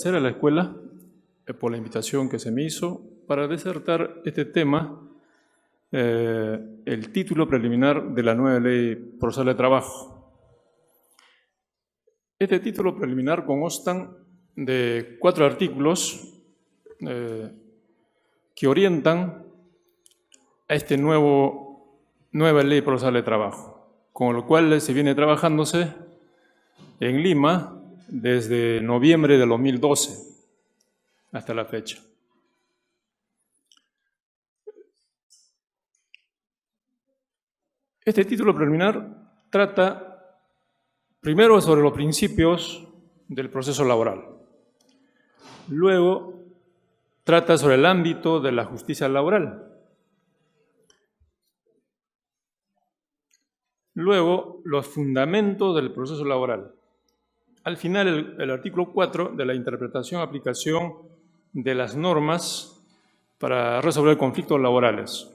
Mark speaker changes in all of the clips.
Speaker 1: agradecer a la escuela por la invitación que se me hizo para disertar este tema, el título preliminar de la nueva Ley Procesal de Trabajo. Este título preliminar consta de 4 artículos que orientan a esta nueva Ley Procesal de Trabajo, con lo cual se viene trabajándose en Lima desde noviembre de 2012 hasta la fecha. Este título preliminar trata primero sobre los principios del proceso laboral, luego trata sobre el ámbito de la justicia laboral, luego los fundamentos del proceso laboral. Al final, el artículo 4 de la interpretación y aplicación de las normas para resolver conflictos laborales.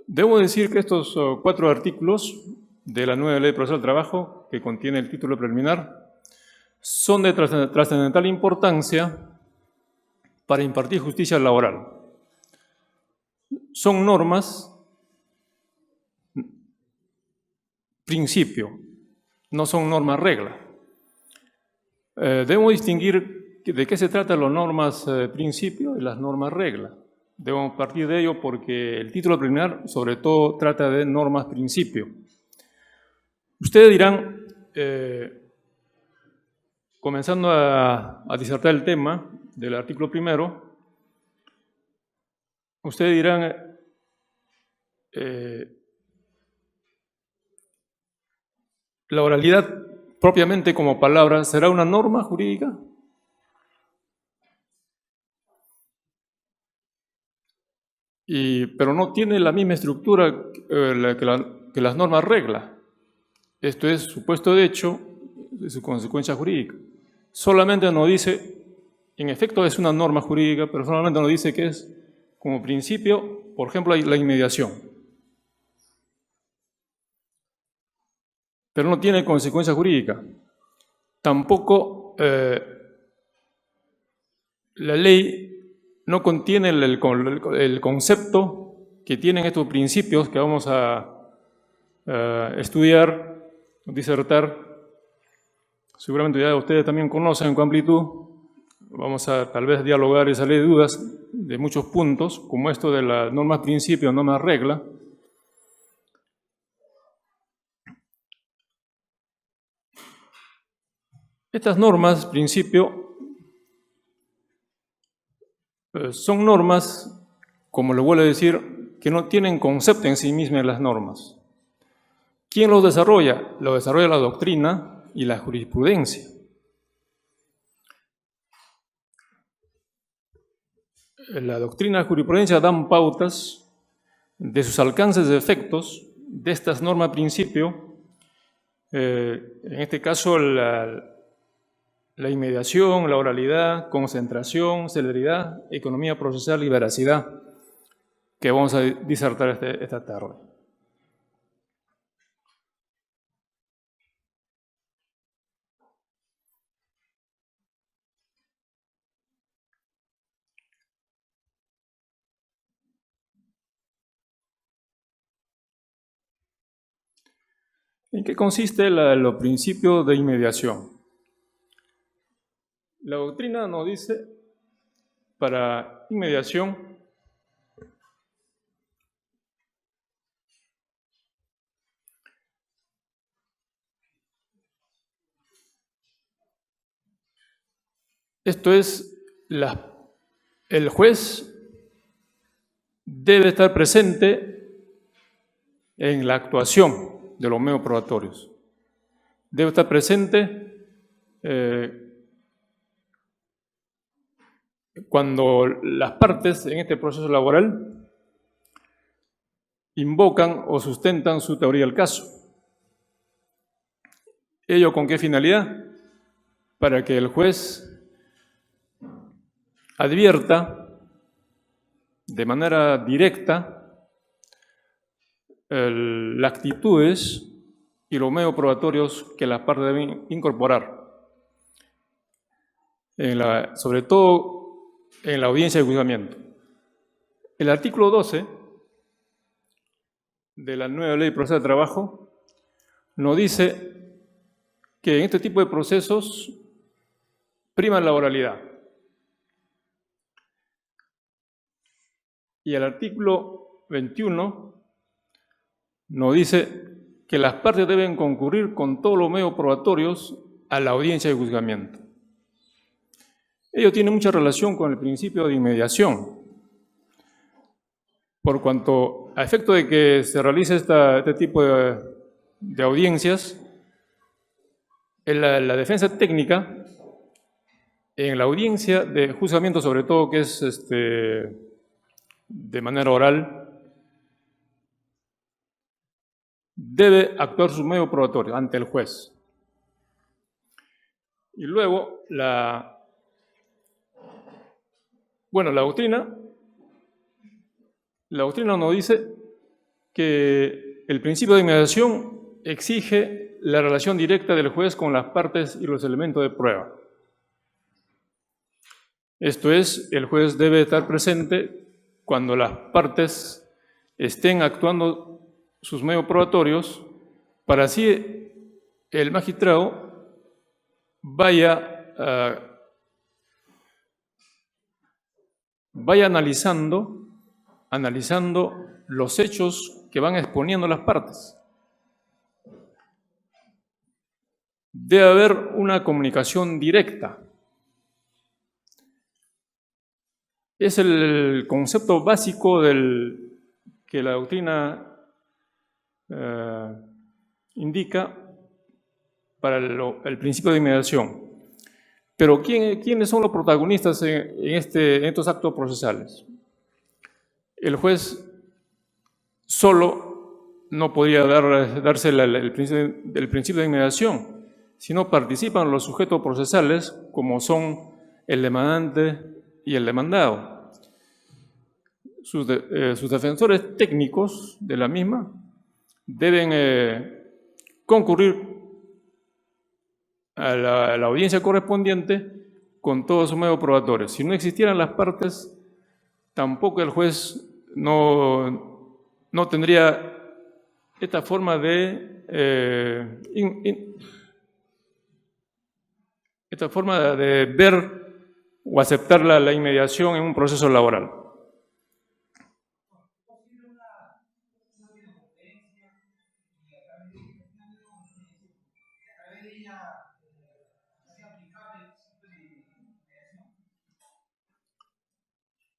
Speaker 1: Debo decir que estos 4 artículos de la nueva Ley Procesal del Trabajo, que contiene el título preliminar, son de trascendental importancia para impartir justicia laboral. Son normas, principio, no son normas regla. Debemos distinguir de qué se tratan las normas principio y las normas regla. Debemos partir de ello porque el título preliminar sobre todo trata de normas principio. Ustedes dirán, comenzando a disertar el tema del artículo primero, ustedes dirán, la oralidad propiamente como palabra, ¿será una norma jurídica? Pero no tiene la misma estructura que las normas regla. Esto es supuesto de hecho de su consecuencia jurídica. Solamente nos dice, en efecto es una norma jurídica, pero solamente nos dice que es como principio, por ejemplo, la inmediación. Pero no tiene consecuencia jurídica. Tampoco la ley no contiene el concepto que tienen estos principios que vamos a estudiar, disertar. Seguramente ya ustedes también conocen con amplitud. Vamos a tal vez dialogar y salir de dudas de muchos puntos, como esto de las normas principio, normas regla. Estas normas principio son normas, como le vuelvo a decir, que no tienen concepto en sí mismas las normas. ¿Quién los desarrolla? Lo desarrolla la doctrina y la jurisprudencia. La doctrina y la jurisprudencia dan pautas de sus alcances de efectos de estas normas principio, en este caso la inmediación, la oralidad, concentración, celeridad, economía procesal y veracidad, que vamos a disertar esta tarde. ¿En qué consiste los principios de inmediación? La doctrina nos dice, para inmediación, esto es, el juez debe estar presente en la actuación de los medios probatorios. Debe estar presente cuando las partes en este proceso laboral invocan o sustentan su teoría del caso. ¿Ello con qué finalidad? Para que el juez advierta de manera directa las actitudes y los medios probatorios que las partes deben incorporar. sobre todo en la audiencia de juzgamiento. El artículo 12 de la nueva Ley de Proceso de Trabajo nos dice que en este tipo de procesos prima la oralidad. Y el artículo 21 nos dice que las partes deben concurrir con todos los medios probatorios a la audiencia de juzgamiento. Ello tiene mucha relación con el principio de inmediación, por cuanto a efecto de que se realice este tipo de audiencias, en la defensa técnica, en la audiencia de juzgamiento, sobre todo que es de manera oral, debe actuar su medio probatorio ante el juez. Y luego, la doctrina nos dice que el principio de inmediación exige la relación directa del juez con las partes y los elementos de prueba. Esto es, el juez debe estar presente cuando las partes estén actuando sus medios probatorios, para así el magistrado vaya analizando los hechos que van exponiendo las partes. Debe haber una comunicación directa. Es el concepto básico que la doctrina indica para el principio de inmediación. Pero ¿quiénes son los protagonistas en estos actos procesales? El juez solo no podría darse el principio de inmediación, sino participan los sujetos procesales como son el demandante y el demandado. Sus defensores técnicos de la misma deben concurrir a la audiencia correspondiente con todos sus medios probatorios. Si no existieran las partes, tampoco el juez no tendría esta forma de ver o aceptar la inmediación en un proceso laboral.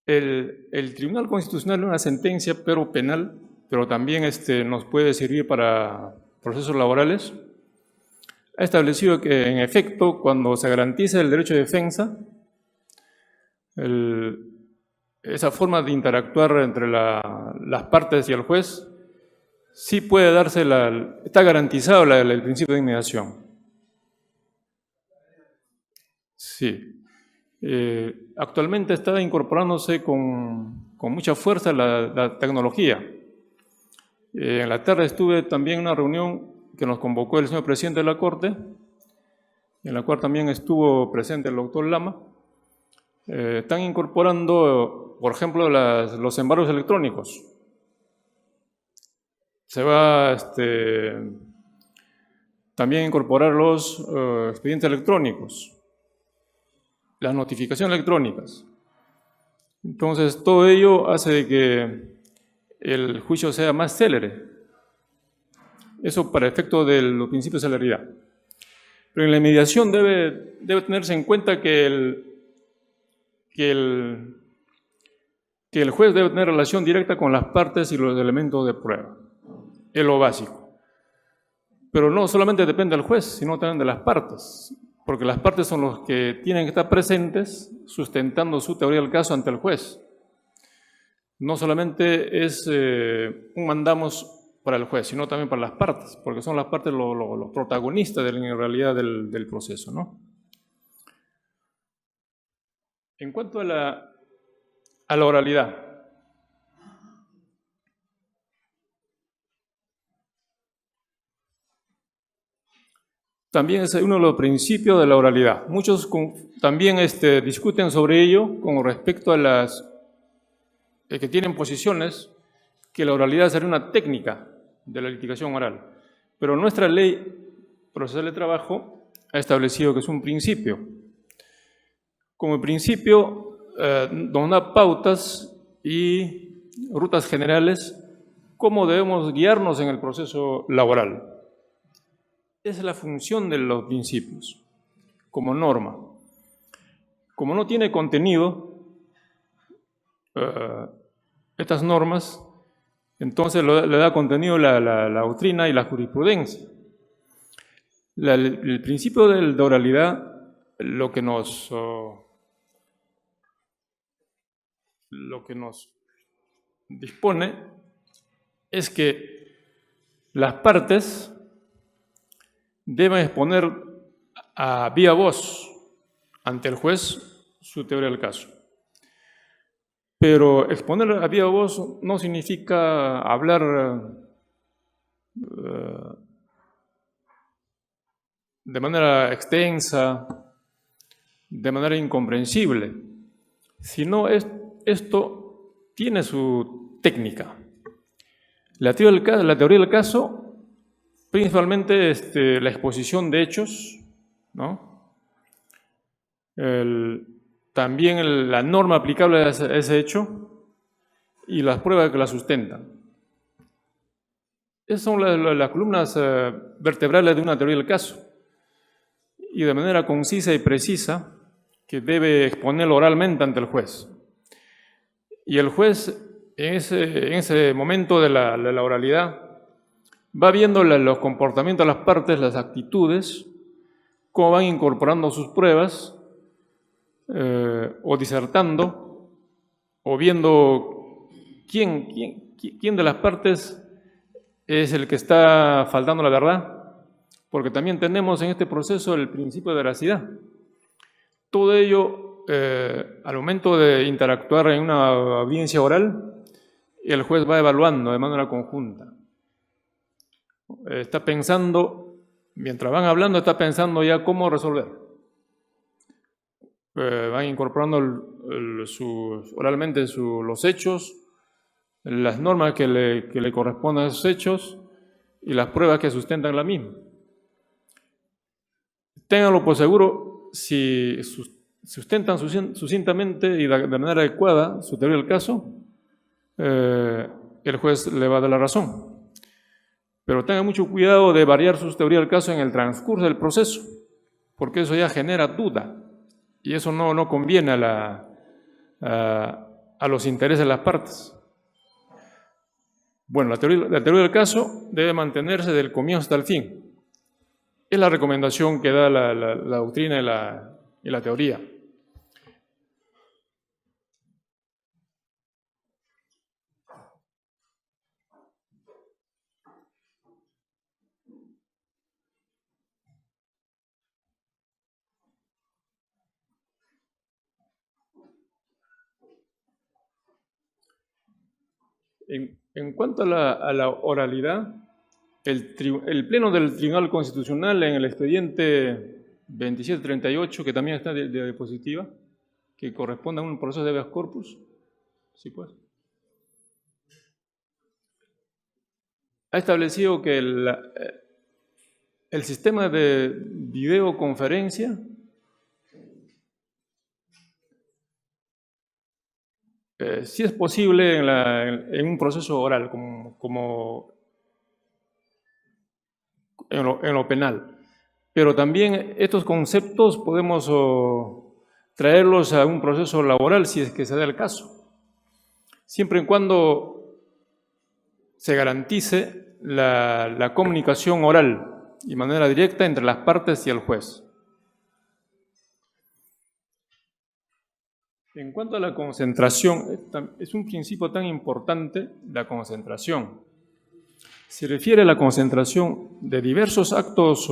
Speaker 1: El Tribunal Constitucional, una sentencia pero penal, pero también nos puede servir para procesos laborales, ha establecido que, en efecto, cuando se garantiza el derecho de defensa, esa forma de interactuar entre las partes y el juez, sí puede darse está garantizado el principio de inmediación. Sí. Actualmente está incorporándose con mucha fuerza la tecnología. En la tarde estuve también en una reunión que nos convocó el señor presidente de la Corte, en la cual también estuvo presente el doctor Lama. Están incorporando, por ejemplo, los embargos electrónicos. Se va también a incorporar los expedientes electrónicos, las notificaciones electrónicas. Entonces, todo ello hace que el juicio sea más célere. Eso para efecto de los principios de celeridad. Pero en la mediación debe tenerse en cuenta que el juez debe tener relación directa con las partes y los elementos de prueba. Es lo básico. Pero no solamente depende del juez, sino también de las partes, porque las partes son los que tienen que estar presentes sustentando su teoría del caso ante el juez. No solamente es un mandamos para el juez, sino también para las partes, porque son las partes los protagonistas en realidad del proceso, ¿no? En cuanto a la oralidad, también es uno de los principios de la oralidad. Muchos también discuten sobre ello con respecto a las que tienen posiciones que la oralidad sería una técnica de la litigación oral. Pero nuestra ley procesal de trabajo ha establecido que es un principio. Como principio, nos da pautas y rutas generales cómo debemos guiarnos en el proceso laboral. Esa es la función de los principios, como norma. Como no tiene contenido, estas normas, entonces le da contenido la doctrina y la jurisprudencia. El principio de oralidad lo que nos dispone es que las partes deben exponer a viva voz ante el juez su teoría del caso. Pero exponer a viva voz no significa hablar de manera extensa, de manera incomprensible, sino esto tiene su técnica. La teoría del caso, principalmente la exposición de hechos, ¿no? También la norma aplicable a ese hecho y las pruebas que la sustentan. Esas son las columnas vertebrales de una teoría del caso. Y de manera concisa y precisa, que debe exponerlo oralmente ante el juez. Y el juez, en ese momento de la oralidad, va viendo los comportamientos de las partes, las actitudes, cómo van incorporando sus pruebas, o disertando, o viendo quién de las partes es el que está faltando la verdad, porque también tenemos en este proceso el principio de veracidad. Todo ello, al momento de interactuar en una audiencia oral, el juez va evaluando de manera conjunta. Está pensando, mientras van hablando, está pensando ya cómo resolver. Van incorporando oralmente los hechos, las normas que le corresponden a esos hechos y las pruebas que sustentan la misma. Ténganlo por seguro, si sustentan sucintamente y de manera adecuada su teoría del caso, el juez le va a dar la razón. Pero tengan mucho cuidado de variar su teoría del caso en el transcurso del proceso, porque eso ya genera duda, y eso no conviene a los intereses de las partes. Bueno, la teoría del caso debe mantenerse del comienzo hasta el fin. Es la recomendación que da la doctrina y la teoría. En cuanto a la oralidad, el Pleno del Tribunal Constitucional en el expediente 2738, que también está de diapositiva, que corresponde a un proceso de habeas corpus, ¿sí pues? Ha establecido que el sistema de videoconferencia sí es posible en un proceso oral, como en lo penal. Pero también estos conceptos podemos traerlos a un proceso laboral si es que se da el caso, siempre y cuando se garantice la comunicación oral de manera directa entre las partes y el juez. En cuanto a la concentración, es un principio tan importante, la concentración. Se refiere a la concentración de diversos actos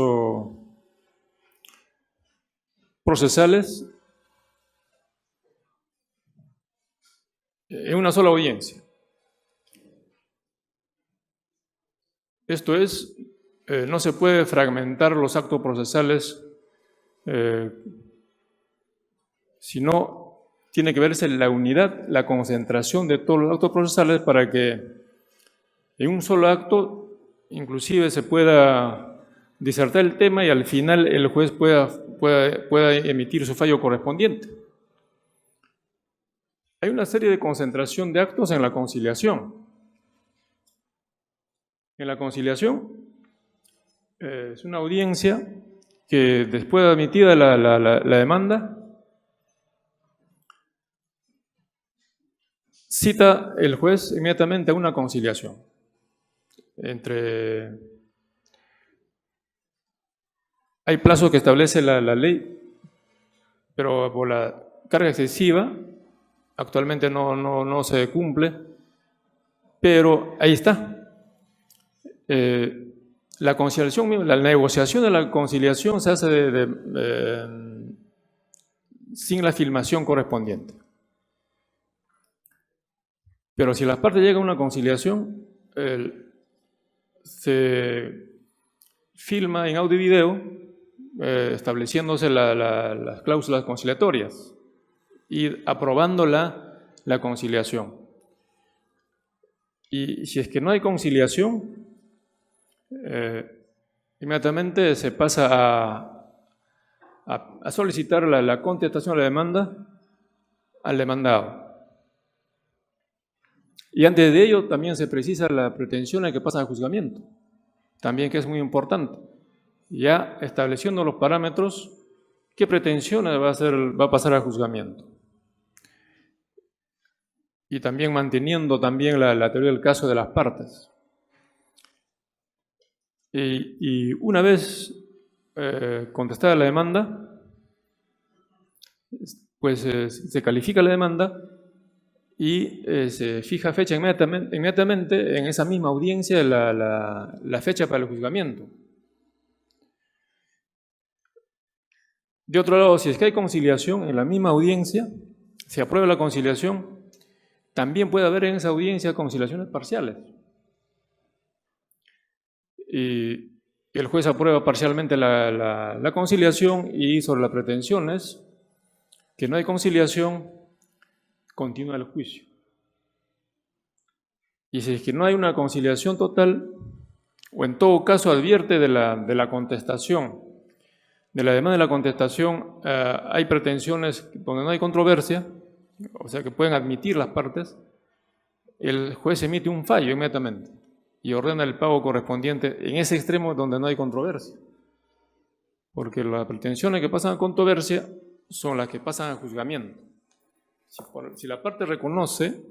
Speaker 1: procesales en una sola audiencia. Esto es, no se puede fragmentar los actos procesales, sino tiene que verse la unidad, la concentración de todos los actos procesales para que en un solo acto inclusive se pueda disertar el tema y al final el juez pueda emitir su fallo correspondiente. Hay una serie de concentración de actos en la conciliación. En la conciliación es una audiencia que después de admitida la demanda, cita el juez inmediatamente a una conciliación. Hay plazos que establece la ley, pero por la carga excesiva actualmente no se cumple, pero ahí está. La conciliación, la negociación de la conciliación se hace sin la filmación correspondiente. Pero si las partes llegan a una conciliación, se filma en audio y video, estableciéndose las cláusulas conciliatorias y aprobando la conciliación. Y si es que no hay conciliación, inmediatamente se pasa a solicitar la contestación de la demanda al demandado. Y antes de ello también se precisa la pretensión de que pasa al juzgamiento, también que es muy importante, ya estableciendo los parámetros, qué pretensiones va a pasar al juzgamiento. Y también manteniendo también la teoría del caso de las partes. Y una vez contestada la demanda, pues se califica la demanda y se fija fecha inmediatamente en esa misma audiencia la fecha para el juzgamiento. De otro lado, si es que hay conciliación en la misma audiencia, se aprueba la conciliación, también puede haber en esa audiencia conciliaciones parciales. Y el juez aprueba parcialmente la conciliación y sobre las pretensiones que no hay conciliación, continúa el juicio. Y si es que no hay una conciliación total, o en todo caso advierte de la contestación, de la demanda de la contestación, hay pretensiones donde no hay controversia, o sea que pueden admitir las partes, el juez emite un fallo inmediatamente y ordena el pago correspondiente en ese extremo donde no hay controversia. Porque las pretensiones que pasan a controversia son las que pasan a juzgamiento. Si la parte reconoce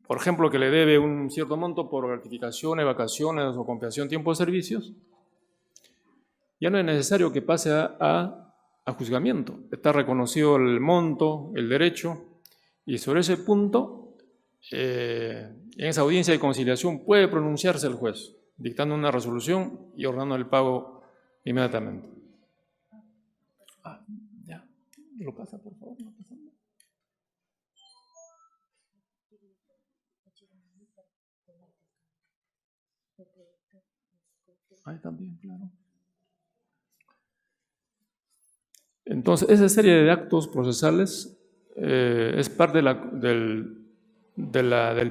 Speaker 1: por ejemplo, que le debe un cierto monto por gratificaciones, vacaciones o compensación tiempo de servicios, ya no es necesario que pase a juzgamiento. Está reconocido el monto, el derecho, y sobre ese punto, en esa audiencia de conciliación puede pronunciarse el juez, dictando una resolución y ordenando el pago inmediatamente. Ya. ¿Lo pasa, por favor? ¿No pasa nada? Ahí también, claro. Entonces, esa serie de actos procesales es parte del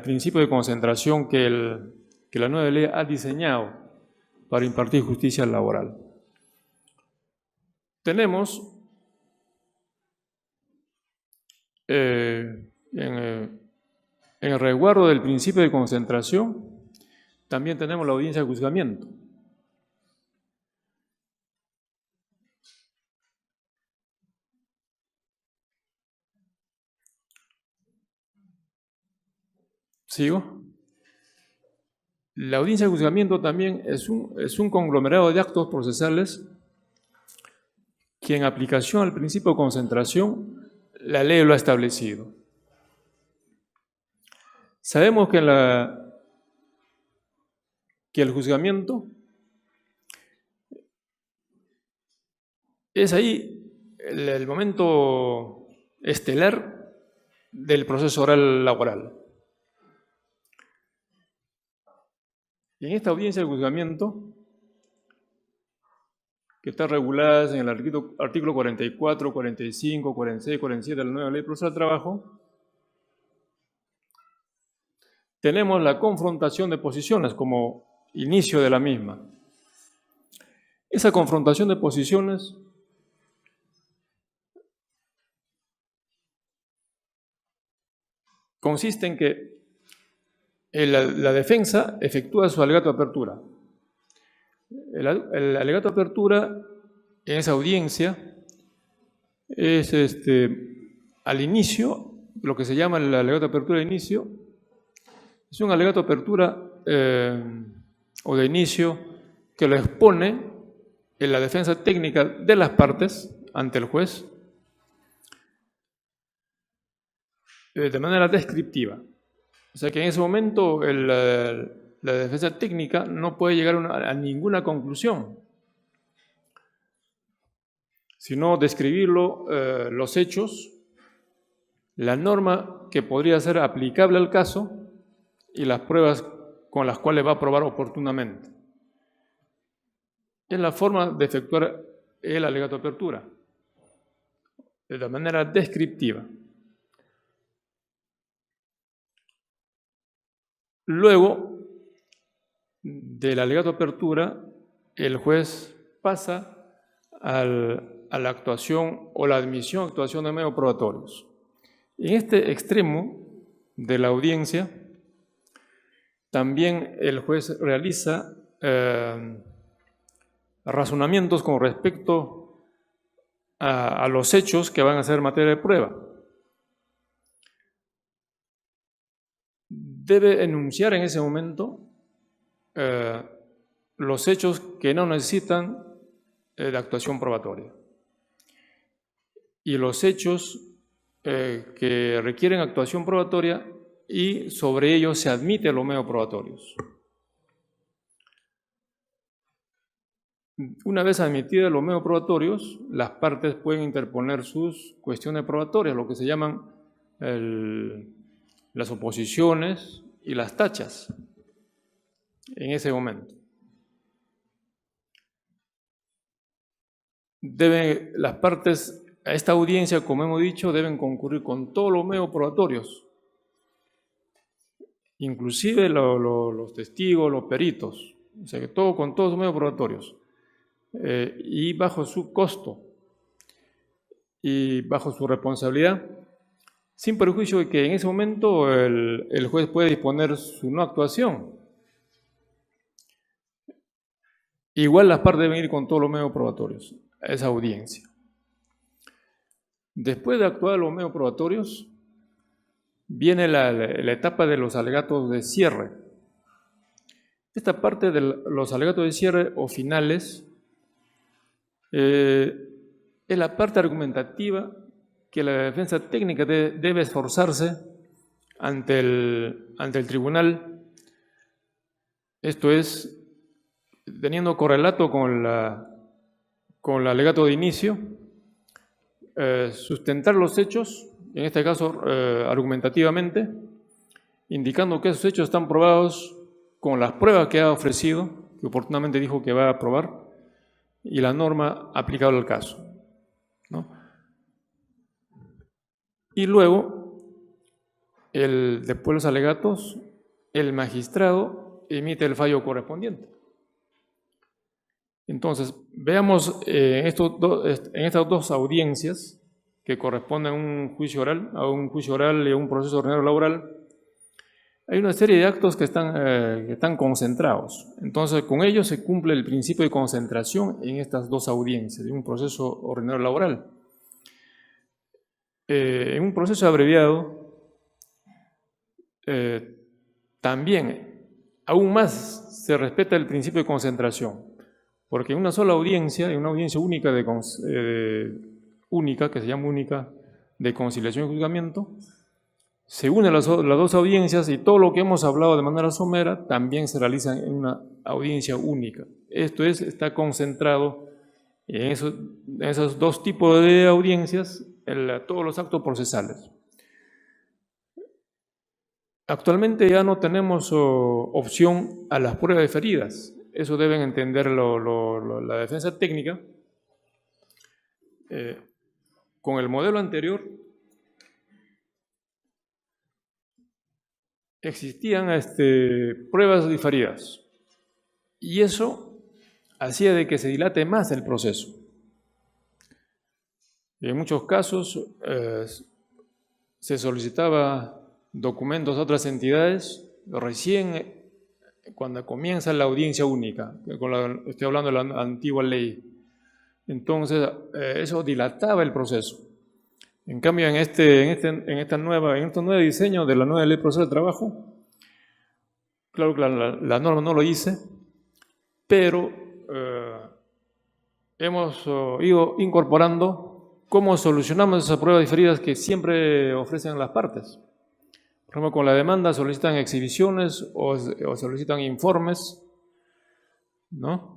Speaker 1: principio de concentración que la nueva ley ha diseñado para impartir justicia laboral. Tenemos en el resguardo del principio de concentración, también tenemos la audiencia de juzgamiento. ¿Sigo? La audiencia de juzgamiento también es un conglomerado de actos procesales que en aplicación al principio de concentración la ley lo ha establecido. Sabemos que el juzgamiento es ahí el momento estelar del proceso oral laboral. En esta audiencia de juzgamiento, que está regulada en el artículo 44, 45, 46, 47 de la nueva Ley Procesal del Trabajo, tenemos la confrontación de posiciones como inicio de la misma. Esa confrontación de posiciones consiste en que la defensa efectúa su alegato de apertura. El alegato de apertura en esa audiencia es al inicio, lo que se llama el alegato de apertura de inicio, es un alegato de apertura o de inicio que lo expone en la defensa técnica de las partes ante el juez de manera descriptiva. O sea que en ese momento la defensa técnica no puede llegar a ninguna conclusión, sino describirlo, los hechos, la norma que podría ser aplicable al caso y las pruebas con las cuales va a probar oportunamente. Es la forma de efectuar el alegato de apertura, de manera descriptiva. Luego del alegato de apertura, el juez pasa a la actuación o la admisión actuación de medios probatorios. En este extremo de la audiencia, también el juez realiza razonamientos con respecto a los hechos que van a ser materia de prueba. Debe enunciar en ese momento los hechos que no necesitan de actuación probatoria y los hechos que requieren actuación probatoria y sobre ellos se admiten los medios probatorios. Una vez admitidos los medios probatorios, las partes pueden interponer sus cuestiones probatorias, lo que se llaman las oposiciones y las tachas en ese momento. Las partes a esta audiencia, como hemos dicho, deben concurrir con todos los medios probatorios, inclusive los testigos, los peritos, o sea que todo con todos los medios probatorios, y bajo su costo y bajo su responsabilidad, sin perjuicio de que en ese momento el juez puede disponer su no actuación. Igual las partes deben ir con todos los medios probatorios a esa audiencia. Después de actuar los medios probatorios, viene la etapa de los alegatos de cierre. Esta parte de los alegatos de cierre o finales es la parte argumentativa que la defensa técnica debe esforzarse ante el tribunal, esto es, teniendo correlato con el alegato de inicio, sustentar los hechos, en este caso argumentativamente, indicando que esos hechos están probados con las pruebas que ha ofrecido, que oportunamente dijo que va a probar, y la norma aplicable al caso, ¿no? Y luego, después de los alegatos, el magistrado emite el fallo correspondiente. Entonces, veamos en estas dos audiencias que corresponden a un juicio oral y a un proceso ordinario laboral, hay una serie de actos que están concentrados. Entonces, con ellos se cumple el principio de concentración en estas dos audiencias de un proceso ordinario laboral. En un proceso abreviado, también, aún más, se respeta el principio de concentración. Porque en una sola audiencia, en una audiencia única, que se llama única, de conciliación y juzgamiento, se unen las dos audiencias y todo lo que hemos hablado de manera somera también se realiza en una audiencia única. Esto es, está concentrado en esos dos tipos de audiencias, todos los actos procesales. Actualmente ya no tenemos opción a las pruebas diferidas. Eso deben entender la defensa técnica. Con el modelo anterior existían pruebas diferidas y eso hacía de que se dilate más el proceso. Y en muchos casos se solicitaba documentos a otras entidades recién cuando comienza la audiencia única, estoy hablando de la antigua ley. Entonces, eso dilataba el proceso. En cambio, en este nuevo diseño de la nueva ley procesal de trabajo, claro que la norma no lo dice, pero hemos ido incorporando cómo solucionamos esas pruebas diferidas que siempre ofrecen las partes. Por ejemplo, con la demanda solicitan exhibiciones o solicitan informes, ¿no?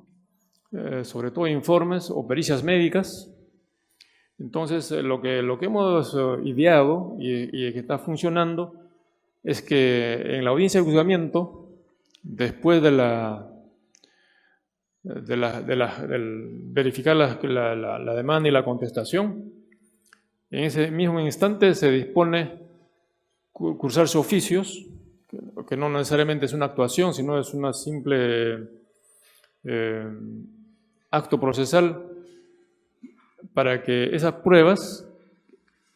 Speaker 1: Sobre todo informes o pericias médicas. Entonces, lo que hemos ideado y que está funcionando es que en la audiencia de juzgamiento, después del verificar la demanda y la contestación, en ese mismo instante se dispone cursarse oficios, que no necesariamente es una actuación, sino es una simple acto procesal, para que esas pruebas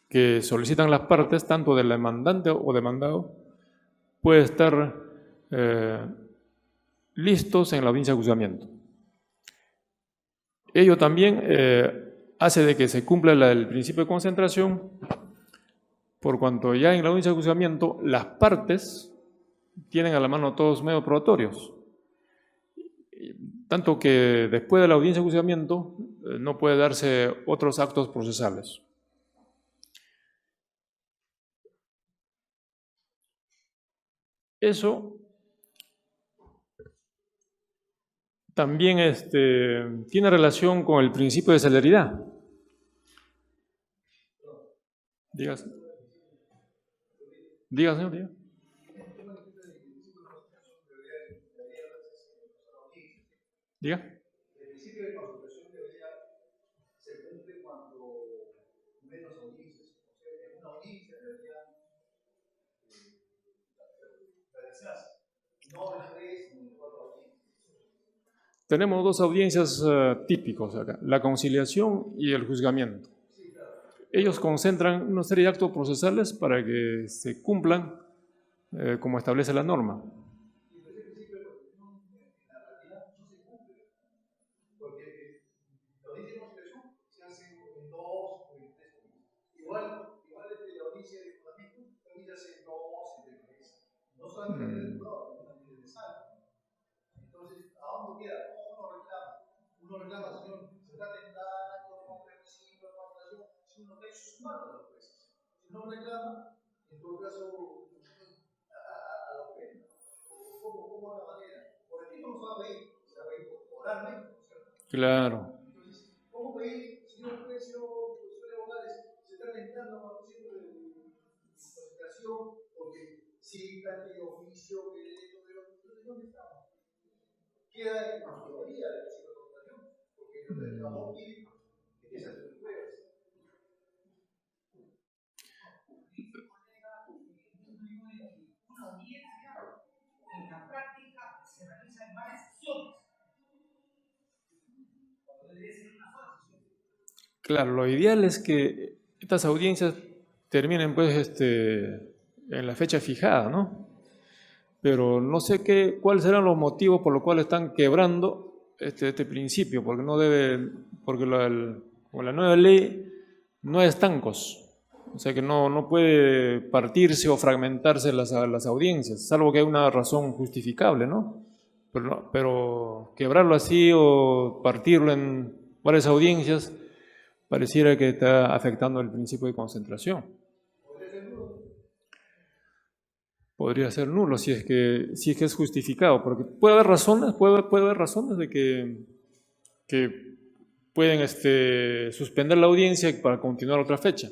Speaker 1: que solicitan las partes, tanto del demandante o demandado, puedan estar listos en la audiencia de juzgamiento. Ello también hace de que se cumpla el principio de concentración, por cuanto ya en la audiencia de juzgamiento las partes tienen a la mano todos los medios probatorios. Tanto que después de la audiencia de juzgamiento no puede darse otros actos procesales. Eso también tiene relación con el principio de celeridad. Diga, señor, diga. Diga.
Speaker 2: El principio de consultación se cumple cuando menos audiencias. O sea, en una audiencia deberían realizarse. No en 3 ni en 4 audiencias.
Speaker 1: Tenemos dos audiencias típicos acá, la conciliación y el juzgamiento.
Speaker 2: Sí, claro.
Speaker 1: Ellos concentran una serie de actos procesales para que se cumplan como establece la norma.
Speaker 2: Y ese principio de consultación en la realidad no se cumple. Porque la audiencia de conciliación se hace en 2 o en 3 audiencias. Igual la audiencia de juzgamiento también se hace en 2 y en 3. No solamente en el juzgado, también en el sala. Entonces, ¿a dónde queda? ¿Cómo uno reclama, señor, se está tentando contra el principio de concentración, si uno está sumando a los jueces? Si no reclama, en todo caso, a los jueces. ¿Cómo es la manera? Por aquí no se va a pedir oralmente, ¿no es cierto?
Speaker 1: Claro.
Speaker 2: Entonces, ¿cómo pedir, señor juez, señor Morales, se está tentando con el principio de concentración, porque si está el oficio, que derecho, pero ¿dónde estamos? Queda en la mayoría de la situación, porque el trabajo pide que se hacen pruebas.
Speaker 3: Una audiencia en la práctica se realiza en varias sesiones. Cuando debería ser una sola sesión.
Speaker 1: Claro, lo ideal es que estas audiencias terminen pues en la fecha fijada, ¿no? Pero no sé cuáles serán los motivos por los cuales están quebrando este principio, porque con la nueva ley no hay estancos, o sea que no puede partirse o fragmentarse las audiencias, salvo que hay una razón justificable, ¿no? Pero quebrarlo así o partirlo en varias audiencias pareciera que está afectando el principio de concentración. Podría ser nulo si es que es justificado, porque puede haber razones, de que pueden suspender la audiencia para continuar otra fecha,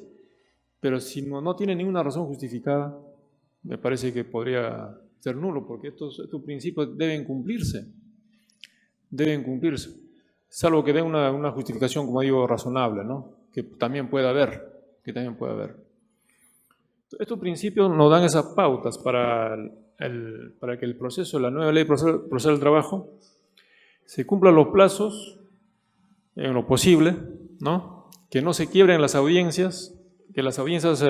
Speaker 1: pero si no tiene ninguna razón justificada, me parece que podría ser nulo, porque estos principios deben cumplirse, salvo que dé una justificación, como digo, razonable, ¿no? Que también puede haber. Estos principios nos dan esas pautas para que el proceso, la nueva ley procesal del trabajo, se cumplan los plazos en lo posible, ¿no? Que no se quiebren las audiencias, que las audiencias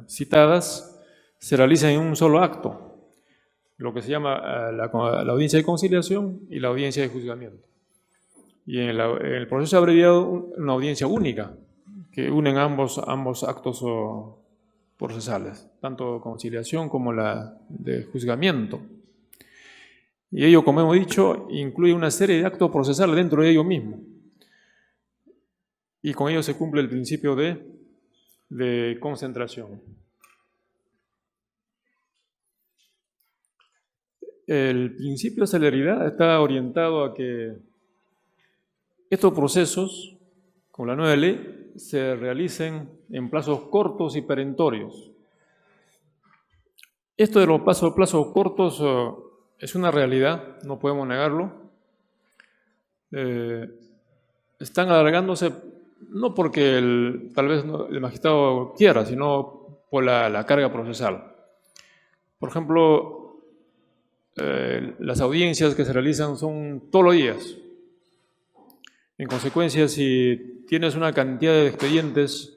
Speaker 1: citadas se realicen en un solo acto, lo que se llama la audiencia de conciliación y la audiencia de juzgamiento. Y en el proceso abreviado, una audiencia única, que unen ambos actos procesales, tanto conciliación como la de juzgamiento. Y ello, como hemos dicho, incluye una serie de actos procesales dentro de ello mismo. Y con ello se cumple el principio de concentración. El principio de celeridad está orientado a que estos procesos, con la nueva ley, se realicen en plazos cortos y perentorios. Esto de los plazos cortos es una realidad, no podemos negarlo. Están alargándose no porque tal vez el magistrado quiera, sino por la carga procesal. Por ejemplo, las audiencias que se realizan son todos los días. En consecuencia, si tienes una cantidad de expedientes,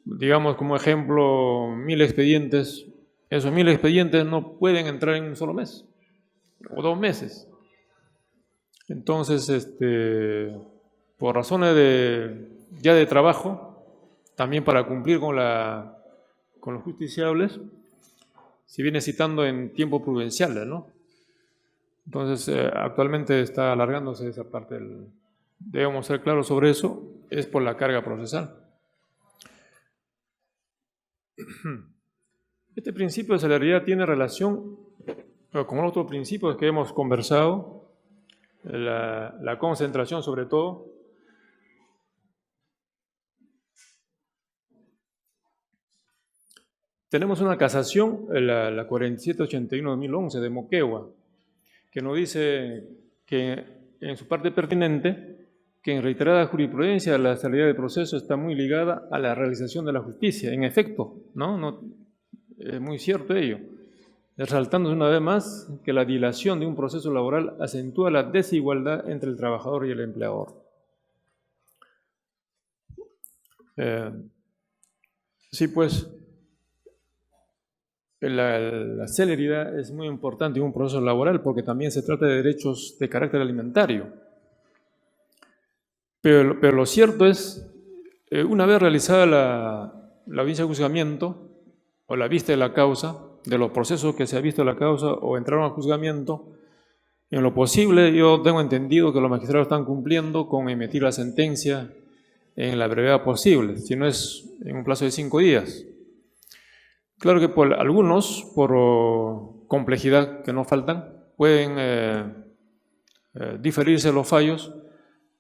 Speaker 1: digamos como ejemplo 1000 expedientes, esos 1000 expedientes no pueden entrar en un solo mes o 2 meses. Entonces, por razones de trabajo, también para cumplir con los justiciables, se viene citando en tiempos prudenciales, ¿no? Entonces, actualmente está alargándose esa parte debemos ser claros sobre eso, es por la carga procesal. Este principio de celeridad tiene relación con otros principios que hemos conversado, la concentración sobre todo. Tenemos una casación, la 4781-2011 de Moquegua, que nos dice que en su parte pertinente, que en reiterada jurisprudencia la celeridad del proceso está muy ligada a la realización de la justicia. En efecto, ¿no? Es muy cierto ello. Resaltándose una vez más que la dilación de un proceso laboral acentúa la desigualdad entre el trabajador y el empleador. Sí, pues, la celeridad es muy importante en un proceso laboral porque también se trata de derechos de carácter alimentario. Pero lo cierto es, una vez realizada la audiencia de juzgamiento o la vista de la causa, de los procesos que se ha visto la causa o entraron al juzgamiento, en lo posible yo tengo entendido que los magistrados están cumpliendo con emitir la sentencia en la brevedad posible, si no es en un plazo de 5 días. Claro que algunos, por complejidad que nos faltan, pueden diferirse los fallos,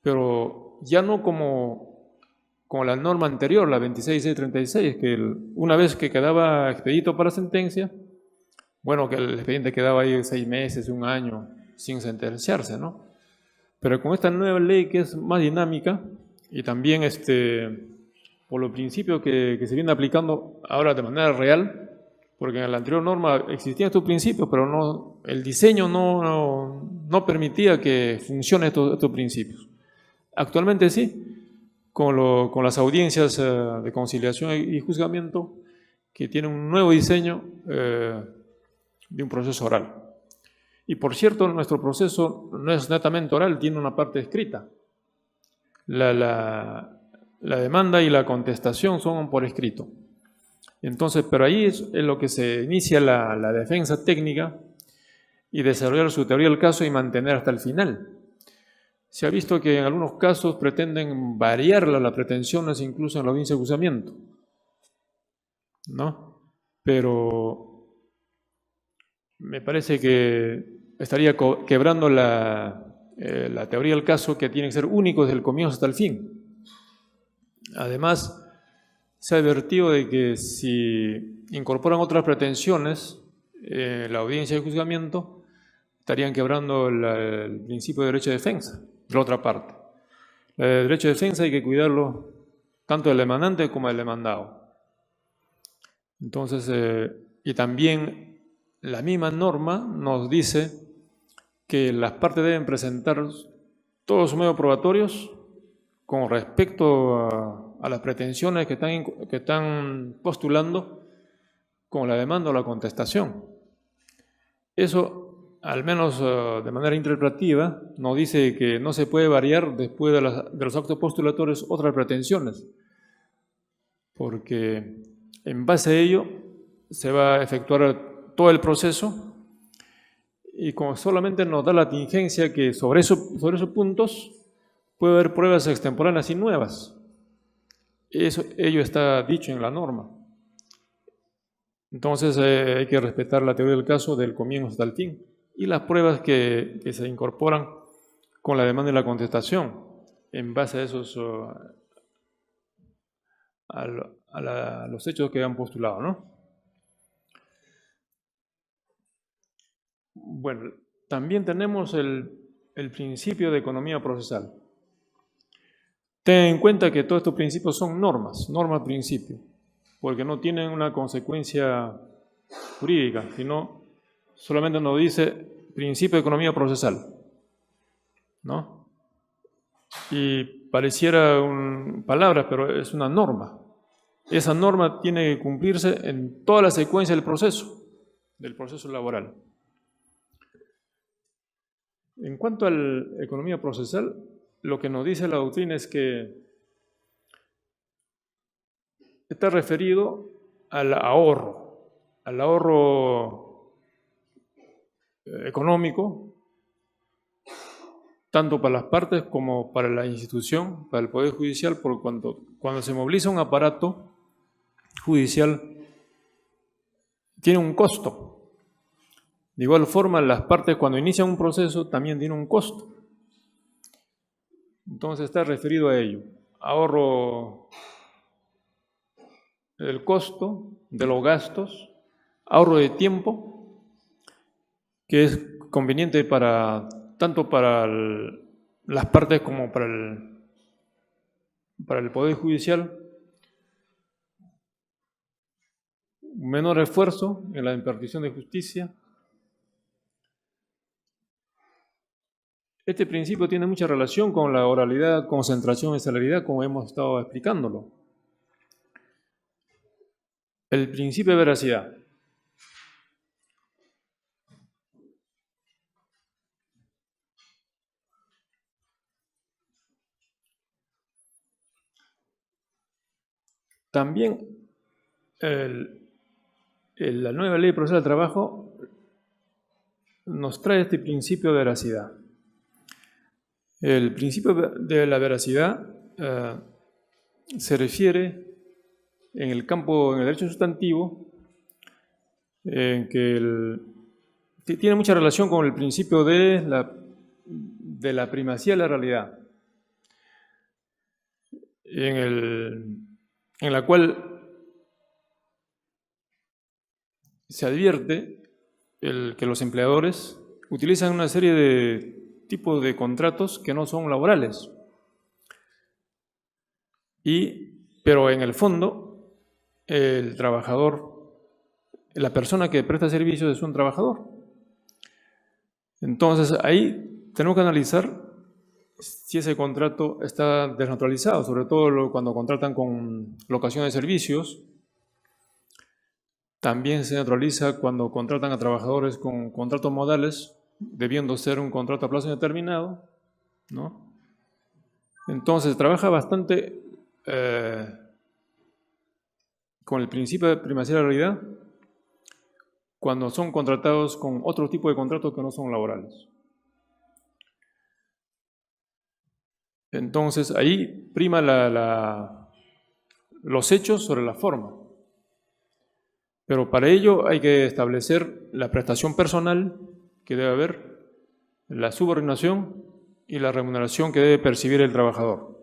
Speaker 1: pero ya no como la norma anterior, la 26636, que una vez que quedaba expedito para sentencia, bueno, que el expediente quedaba ahí 6 meses, 1 año, sin sentenciarse, ¿no? Pero con esta nueva ley que es más dinámica y también por los principios que se vienen aplicando ahora de manera real, porque en la anterior norma existían estos principios, pero el diseño no permitía que funcionen estos principios. Actualmente sí, con las audiencias de conciliación y juzgamiento, que tienen un nuevo diseño de un proceso oral. Y por cierto, nuestro proceso no es netamente oral, tiene una parte escrita. La demanda y la contestación son por escrito. Entonces, pero ahí es en lo que se inicia la defensa técnica y desarrollar su teoría del caso y mantener hasta el final. Se ha visto que en algunos casos pretenden variar las pretensiones incluso en la audiencia de juzgamiento, ¿no? Pero me parece que estaría quebrando la teoría del caso, que tiene que ser único desde el comienzo hasta el fin. Además, se ha advertido de que si incorporan otras pretensiones, la audiencia de juzgamiento, estarían quebrando el principio de derecho de defensa, de la otra parte. El derecho de defensa hay que cuidarlo tanto del demandante como del demandado. Entonces, y también la misma norma nos dice que las partes deben presentar todos sus medios probatorios con respecto a las pretensiones que están postulando con la demanda o la contestación. Eso, al menos de manera interpretativa, nos dice que no se puede variar después de los actos postulatorios otras pretensiones, porque en base a ello se va a efectuar todo el proceso y como solamente nos da la tingencia que sobre esos puntos puede haber pruebas extemporáneas y nuevas. Ello está dicho en la norma. Entonces hay que respetar la teoría del caso del comienzo hasta el fin y las pruebas que se incorporan con la demanda y la contestación en base a esos a los hechos que han postulado, ¿no? Bueno, también tenemos el principio de economía procesal. Ten en cuenta que todos estos principios son normas principio, porque no tienen una consecuencia jurídica, sino solamente nos dice principio de economía procesal, ¿no? Y pareciera palabras, pero es una norma. Esa norma tiene que cumplirse en toda la secuencia del proceso laboral. En cuanto a la economía procesal, lo que nos dice la doctrina es que está referido al ahorro económico, tanto para las partes como para la institución, para el Poder Judicial, porque cuando se moviliza un aparato judicial, tiene un costo. De igual forma, las partes cuando inician un proceso también tienen un costo. Entonces está referido a ello. Ahorro del costo, de los gastos, ahorro de tiempo, que es conveniente tanto para las partes como para el Poder Judicial. Menor esfuerzo en la impartición de justicia. Este principio tiene mucha relación con la oralidad, concentración y celeridad, como hemos estado explicándolo. El principio de veracidad. También la nueva Ley Procesal del Trabajo nos trae este principio de veracidad. El principio de la veracidad se refiere en el derecho sustantivo, en que tiene mucha relación con el principio de la primacía de la realidad, en la cual se advierte que los empleadores utilizan una serie de tipos de contratos que no son laborales. Pero en el fondo, el trabajador, la persona que presta servicios es un trabajador. Entonces, ahí tenemos que analizar si ese contrato está desnaturalizado, sobre todo cuando contratan con locación de servicios. También se naturaliza cuando contratan a trabajadores con contratos modales, debiendo ser un contrato a plazo indeterminado, ¿no? Entonces, trabaja bastante con el principio de primacía de la realidad cuando son contratados con otro tipo de contratos que no son laborales. Entonces, ahí prima los hechos sobre la forma. Pero para ello hay que establecer la prestación personal que debe haber, la subordinación y la remuneración que debe percibir el trabajador.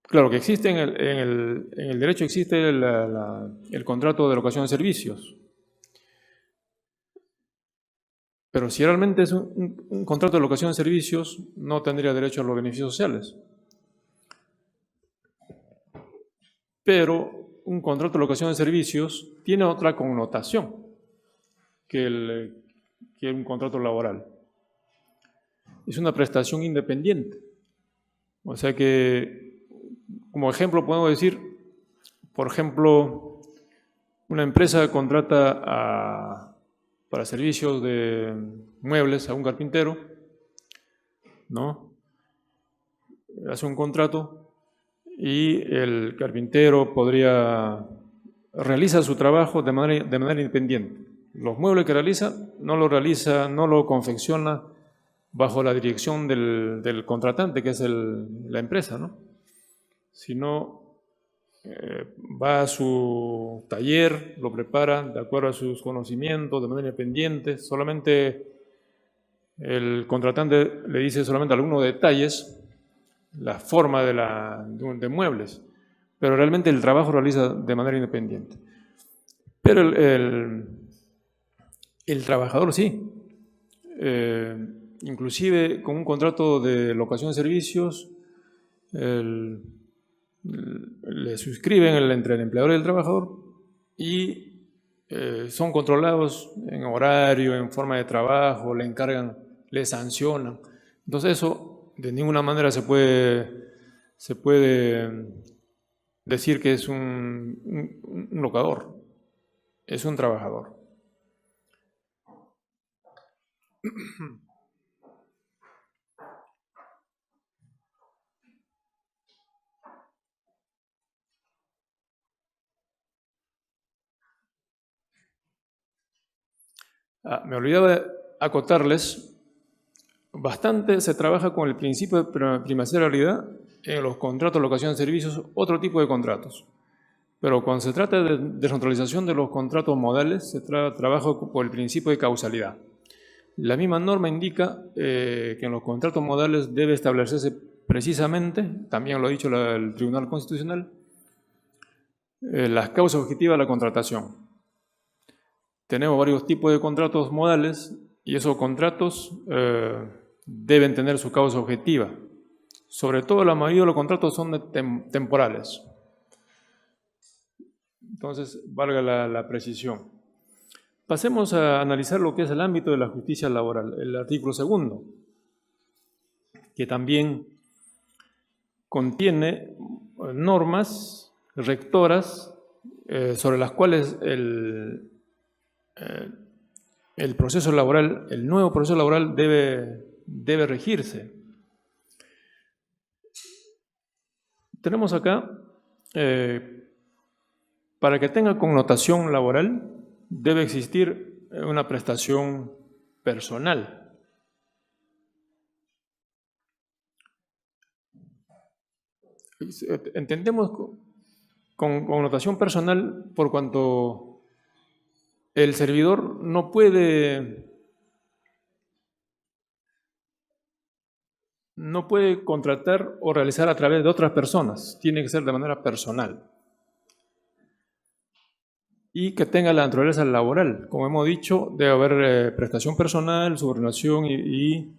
Speaker 1: Claro que existe en el derecho existe el contrato de locación de servicios. Pero si realmente es un contrato de locación de servicios, no tendría derecho a los beneficios sociales. Pero un contrato de locación de servicios tiene otra connotación que un contrato laboral. Es una prestación independiente. O sea que, como ejemplo, podemos decir, por ejemplo, una empresa contrata para servicios de muebles a un carpintero, ¿no? Hace un contrato y el carpintero realiza su trabajo de manera independiente. Los muebles que realiza no lo confecciona bajo la dirección del contratante, que es la empresa, ¿no? Sino va a su taller, lo prepara de acuerdo a sus conocimientos, de manera independiente. Solamente el contratante le dice solamente algunos detalles, la forma de muebles, pero realmente el trabajo lo realiza de manera independiente. Pero el trabajador sí. Inclusive con un contrato de locación de servicios, le suscriben entre el empleador y el trabajador y son controlados en horario, en forma de trabajo, le encargan, le sancionan. Entonces eso de ninguna manera se puede decir que es un locador, es un trabajador. Me olvidaba de acotarles, bastante se trabaja con el principio de primacía de realidad en los contratos de locación de servicios, otro tipo de contratos. Pero cuando se trata de descentralización de los contratos modales, se trabaja por el principio de causalidad. La misma norma indica que en los contratos modales debe establecerse precisamente, también lo ha dicho el Tribunal Constitucional, las causas objetivas de la contratación. Tenemos varios tipos de contratos modales y esos contratos deben tener su causa objetiva. Sobre todo la mayoría de los contratos son temporales. Entonces, valga la precisión. Pasemos a analizar lo que es el ámbito de la justicia laboral, el artículo 2, que también contiene normas rectoras sobre las cuales el proceso laboral, el nuevo proceso laboral debe regirse. Tenemos acá, para que tenga connotación laboral, debe existir una prestación personal. Entendemos con connotación personal por cuanto el servidor no puede contratar o realizar a través de otras personas, tiene que ser de manera personal. Y que tenga la naturaleza laboral. Como hemos dicho, debe haber prestación personal, subordinación y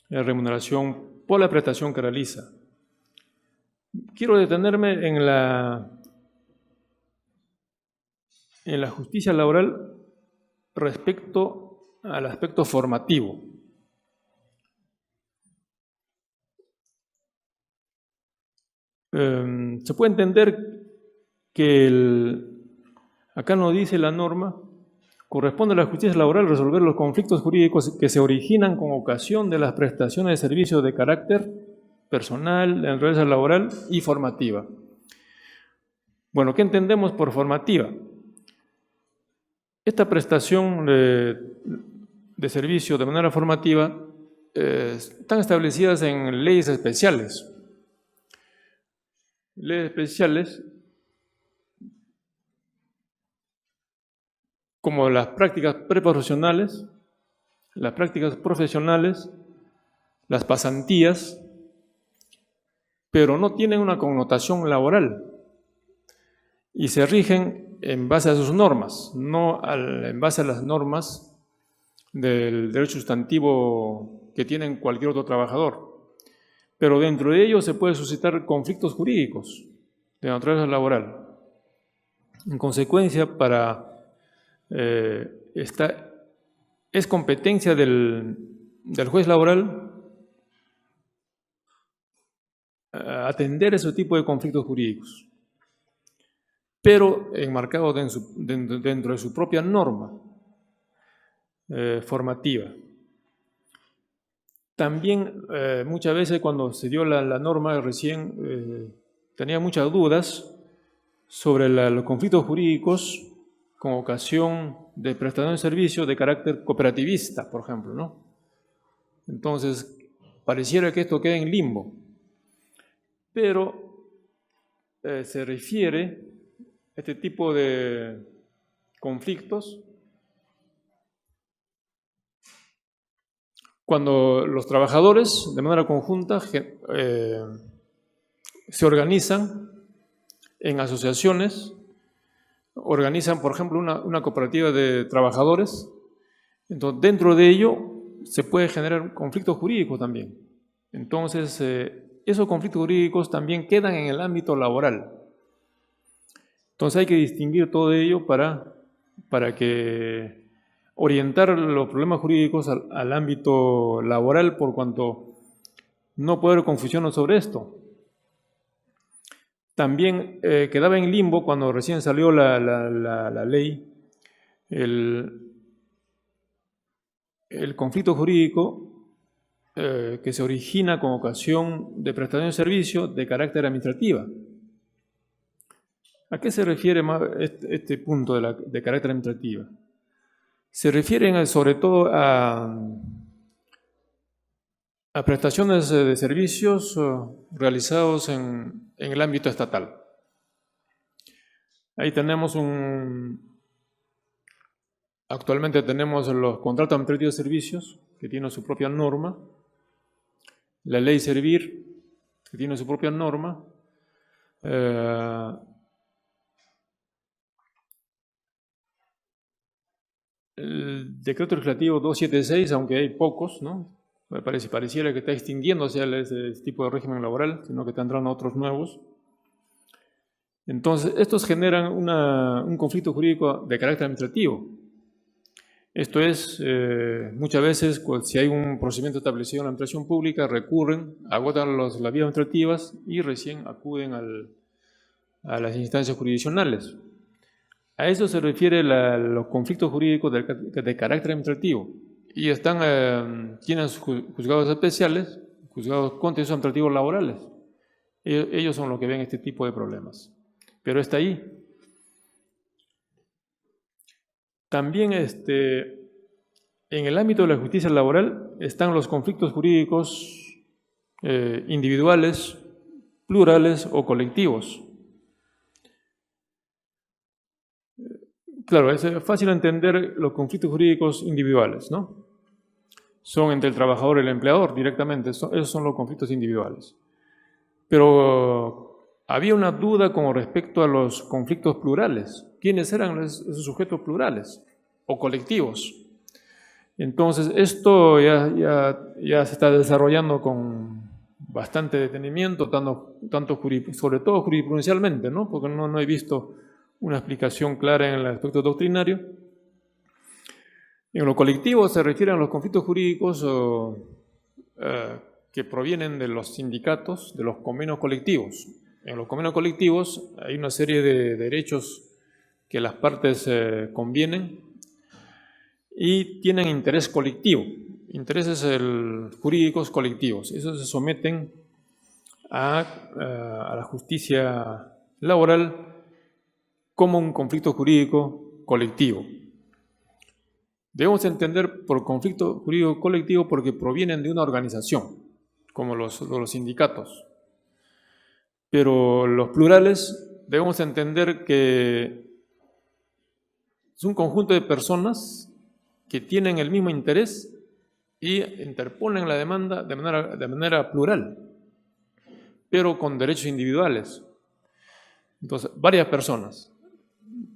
Speaker 1: remuneración por la prestación que realiza. Quiero detenerme en la justicia laboral respecto al aspecto formativo. Se puede entender que acá nos dice la norma, corresponde a la justicia laboral resolver los conflictos jurídicos que se originan con ocasión de las prestaciones de servicios de carácter personal, de naturaleza laboral y formativa. Bueno, ¿qué entendemos por formativa? Esta prestación de servicio de manera formativa están establecidas en leyes especiales. Leyes especiales como las prácticas preprofesionales, las prácticas profesionales, las pasantías pero no tienen una connotación laboral y se rigen en base a sus normas, no en base a las normas del derecho sustantivo que tienen cualquier otro trabajador. Pero dentro de ello se pueden suscitar conflictos jurídicos de naturaleza laboral. En consecuencia, es competencia del juez laboral atender ese tipo de conflictos jurídicos, pero enmarcado dentro de su propia norma formativa. También muchas veces cuando se dio la norma recién tenía muchas dudas sobre los conflictos jurídicos con ocasión de prestación de servicios de carácter cooperativista, por ejemplo, ¿no? Entonces, pareciera que esto queda en limbo, pero se refiere a este tipo de conflictos cuando los trabajadores, de manera conjunta, se organizan en asociaciones, organizan, por ejemplo, una cooperativa de trabajadores. Entonces, dentro de ello se puede generar conflictos jurídicos también. Entonces, esos conflictos jurídicos también quedan en el ámbito laboral. Entonces, hay que distinguir todo ello para que orientar los problemas jurídicos al ámbito laboral, por cuanto no puede haber confusión sobre esto. También quedaba en limbo cuando recién salió la ley el conflicto jurídico que se origina con ocasión de prestación de servicio de carácter administrativa. ¿A qué se refiere más este punto de carácter administrativa? Se refieren sobre todo a prestaciones de servicios realizados en el ámbito estatal. Ahí tenemos actualmente tenemos los contratos administrativos de servicios, que tienen su propia norma, la ley Servir, que tiene su propia norma, el decreto legislativo 276, aunque hay pocos, ¿no? Pareciera que está extinguiéndose ese tipo de régimen laboral, sino que tendrán otros nuevos. Entonces, estos generan un conflicto jurídico de carácter administrativo. Esto es, muchas veces, si hay un procedimiento establecido en la administración pública, recurren, agotan las vías administrativas y recién acuden a las instancias jurisdiccionales. A eso se refiere los conflictos jurídicos de carácter administrativo. Y tienen juzgados especiales, juzgados contenciosos administrativos laborales. Ellos son los que ven este tipo de problemas. Pero está ahí. También en el ámbito de la justicia laboral están los conflictos jurídicos individuales, plurales o colectivos. Claro, es fácil entender los conflictos jurídicos individuales, ¿no? Son entre el trabajador y el empleador directamente, esos son los conflictos individuales. Pero había una duda con respecto a los conflictos plurales. ¿Quiénes eran esos sujetos plurales o colectivos? Entonces, esto ya se está desarrollando con bastante detenimiento, sobre todo jurisprudencialmente, ¿no? Porque no he visto una explicación clara en el aspecto doctrinario. En lo colectivo se refieren a los conflictos jurídicos que provienen de los sindicatos, de los convenios colectivos. En los convenios colectivos hay una serie de derechos que las partes convienen y tienen interés colectivo, intereses jurídicos colectivos. Esos se someten a la justicia laboral como un conflicto jurídico colectivo. Debemos entender por conflicto jurídico colectivo porque provienen de una organización, como los sindicatos. Pero los plurales debemos entender que es un conjunto de personas que tienen el mismo interés y interponen la demanda de manera plural. pero con derechos individuales. Entonces, varias personas,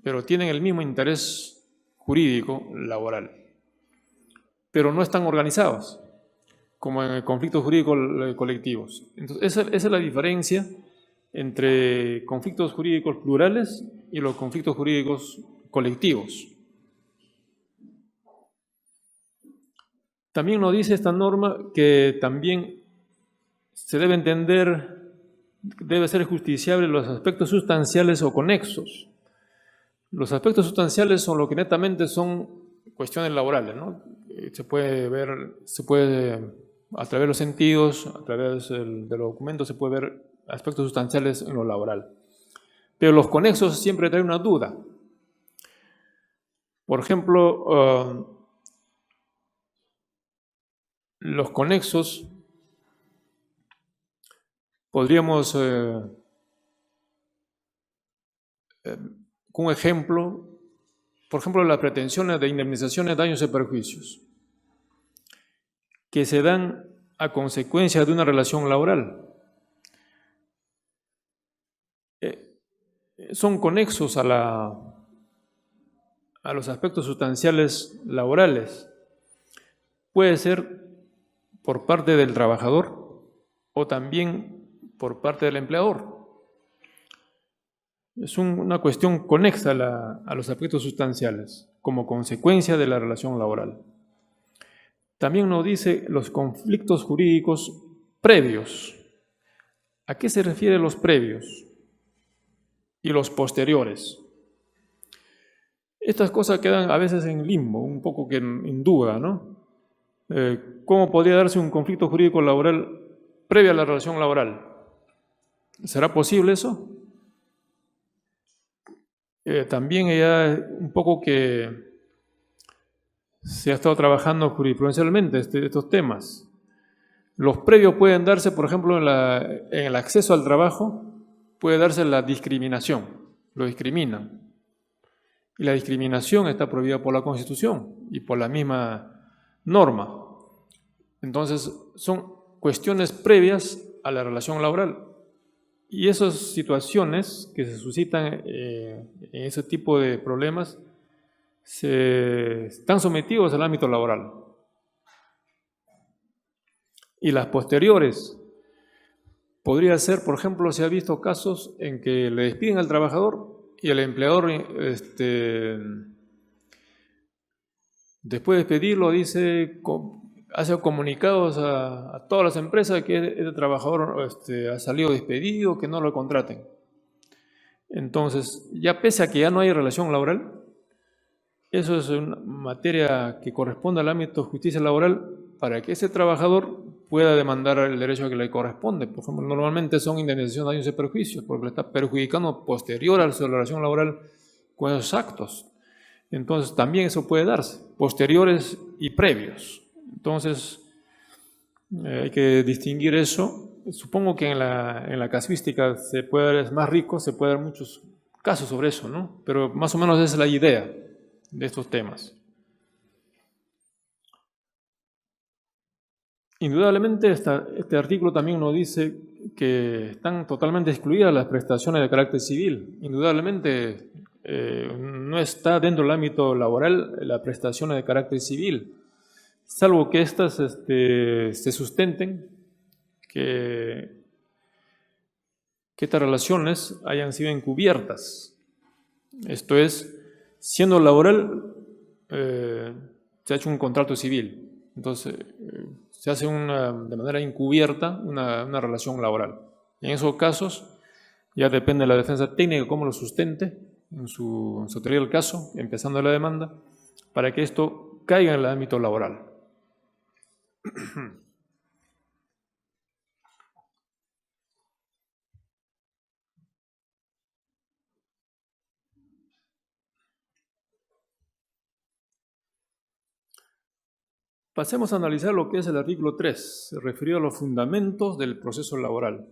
Speaker 1: pero tienen el mismo interés jurídico laboral, pero no están organizados, como en conflictos jurídicos colectivos. Entonces, esa es la diferencia entre conflictos jurídicos plurales y los conflictos jurídicos colectivos. También nos dice esta norma que también se debe entender, debe ser justiciable los aspectos sustanciales o conexos. Los aspectos sustanciales son lo que netamente son cuestiones laborales, ¿no? Se puede ver, a través de los sentidos, a través de los documentos, se puede ver aspectos sustanciales en lo laboral. Pero los conexos siempre traen una duda. Por ejemplo, los conexos, podríamos, un ejemplo, por ejemplo, las pretensiones de indemnizaciones, daños y perjuicios, que se dan a consecuencia de una relación laboral. Son conexos a los aspectos sustanciales laborales. Puede ser por parte del trabajador o también por parte del empleador. Es una cuestión conexa a los aspectos sustanciales, como consecuencia de la relación laboral. También nos dice los conflictos jurídicos previos. ¿A qué se refieren los previos y los posteriores? Estas cosas quedan a veces en limbo, un poco que en duda, ¿no? ¿Cómo podría darse un conflicto jurídico laboral previo a la relación laboral? ¿Será posible eso? También ya un poco que se ha estado trabajando jurisprudencialmente estos temas. Los previos pueden darse, por ejemplo, en el acceso al trabajo, puede darse la discriminación, lo discriminan. Y la discriminación está prohibida por la Constitución y por la misma norma. Entonces, son cuestiones previas a la relación laboral. Y esas situaciones que se suscitan en ese tipo de problemas están sometidos al ámbito laboral. Y las posteriores, podría ser, por ejemplo, se ha visto casos en que le despiden al trabajador y el empleador, después de despedirlo, hace comunicados a todas las empresas que ese trabajador ha salido despedido, que no lo contraten. Entonces, ya pese a que ya no hay relación laboral, eso es una materia que corresponde al ámbito de justicia laboral para que ese trabajador pueda demandar el derecho que le corresponde. Por ejemplo, normalmente son indemnizaciones, daños y perjuicios, porque le está perjudicando posterior a la relación laboral con esos actos. Entonces, también eso puede darse, posteriores y previos. Entonces, hay que distinguir eso. Supongo que en la casuística es más rico, se puede dar muchos casos sobre eso, ¿no? Pero más o menos esa es la idea de estos temas. Indudablemente, este artículo también nos dice que están totalmente excluidas las prestaciones de carácter civil. Indudablemente, no está dentro del ámbito laboral las prestaciones de carácter civil, salvo que éstas se sustenten, que estas relaciones hayan sido encubiertas. Esto es, siendo laboral, se ha hecho un contrato civil. Entonces, se hace de manera encubierta una relación laboral. En esos casos, ya depende de la defensa técnica cómo lo sustente en su teoría del caso, empezando la demanda, para que esto caiga en el ámbito laboral. Pasemos a analizar lo que es el artículo 3, referido a los fundamentos del proceso laboral.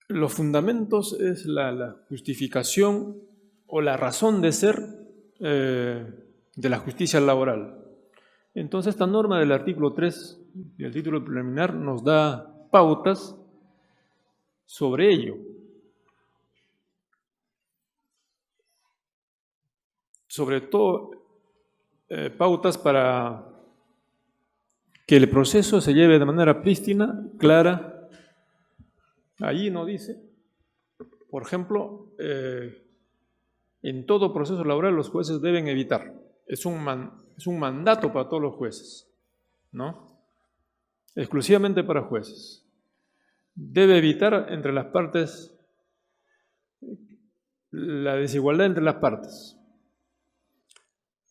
Speaker 1: Los fundamentos es la justificación o la razón de ser de la justicia laboral. Entonces, esta norma del artículo 3 del título preliminar nos da pautas sobre ello. Sobre todo, pautas para que el proceso se lleve de manera prístina, clara. Allí nos dice, por ejemplo, en todo proceso laboral los jueces deben evitar. Es un mandato para todos los jueces, ¿no? Exclusivamente para jueces. Debe evitar entre las partes la desigualdad entre las partes.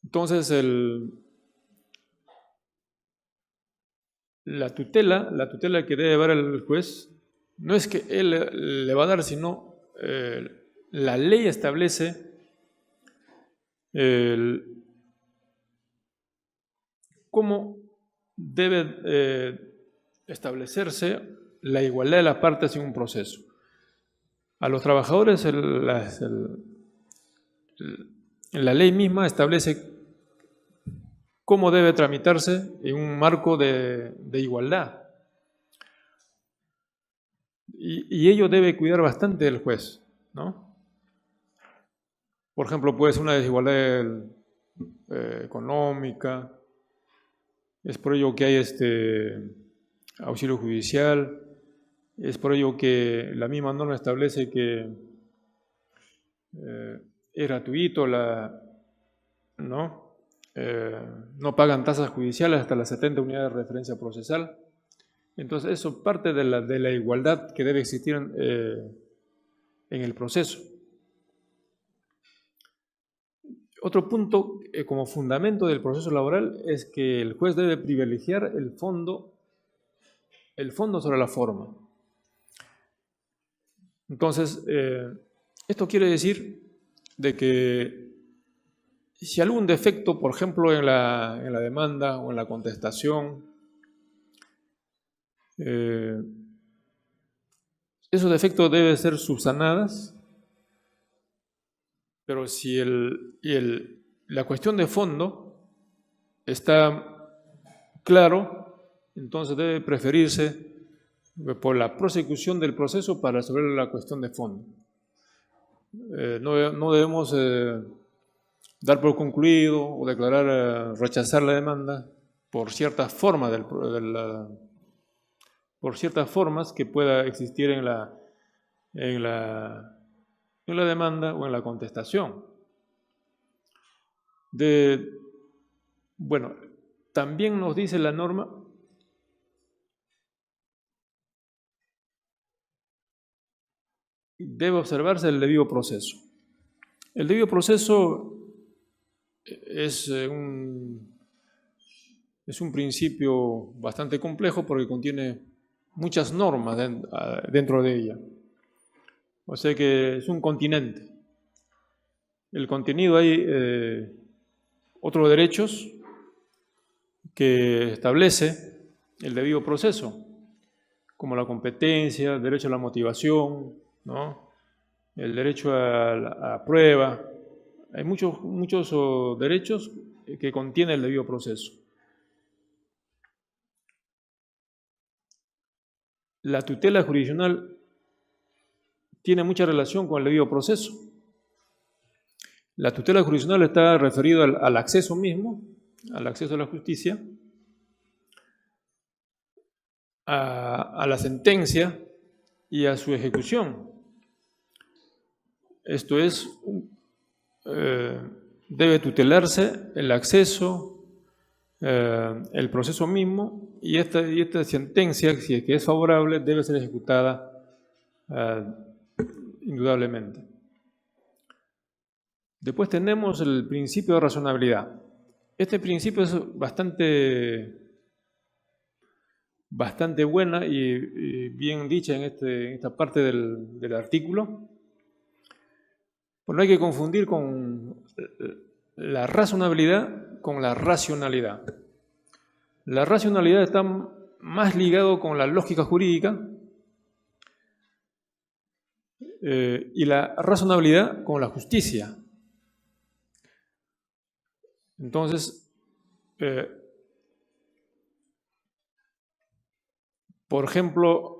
Speaker 1: Entonces, la tutela que debe dar el juez, no es que él le va a dar, sino la ley establece cómo debe establecerse la igualdad de las partes en un proceso. A los trabajadores la ley misma establece cómo debe tramitarse en un marco de igualdad. Y ello debe cuidar bastante el juez, ¿no? Por ejemplo, puede ser una desigualdad económica, es por ello que hay auxilio judicial, es por ello que la misma norma establece que es gratuito, ¿no? No pagan tasas judiciales hasta las 70 unidades de referencia procesal. Entonces, eso parte de la igualdad que debe existir en el proceso. Otro punto como fundamento del proceso laboral es que el juez debe privilegiar el fondo sobre la forma. Entonces, esto quiere decir de que si algún defecto, por ejemplo, en la demanda o en la contestación, esos defectos deben ser subsanados, pero si la cuestión de fondo está claro, entonces debe preferirse por la prosecución del proceso para resolver la cuestión de fondo. No debemos dar por concluido o declarar rechazar la demanda por ciertas formas por ciertas formas que pueda existir en la demanda o en la contestación. Bueno, también nos dice la norma debe observarse el debido proceso. El debido proceso es un principio bastante complejo porque contiene muchas normas dentro de ella. O sea que es un continente. El contenido hay otros derechos que establece el debido proceso, como la competencia, el derecho a la motivación, ¿no? El derecho a la prueba. Hay muchos derechos que contiene el debido proceso. La tutela jurisdiccional tiene mucha relación con el debido proceso. La tutela jurisdiccional está referida al acceso mismo, al acceso a la justicia, a la sentencia y a su ejecución. Esto es, debe tutelarse el acceso, el proceso mismo, y esta sentencia, si es que es favorable, debe ser ejecutada indudablemente. Después tenemos el principio de razonabilidad. Este principio es bastante buena y bien dicha en esta parte del artículo. Pero no hay que confundir con la razonabilidad con la racionalidad. La racionalidad está más ligado con la lógica jurídica y la razonabilidad con la justicia. Entonces, Por ejemplo,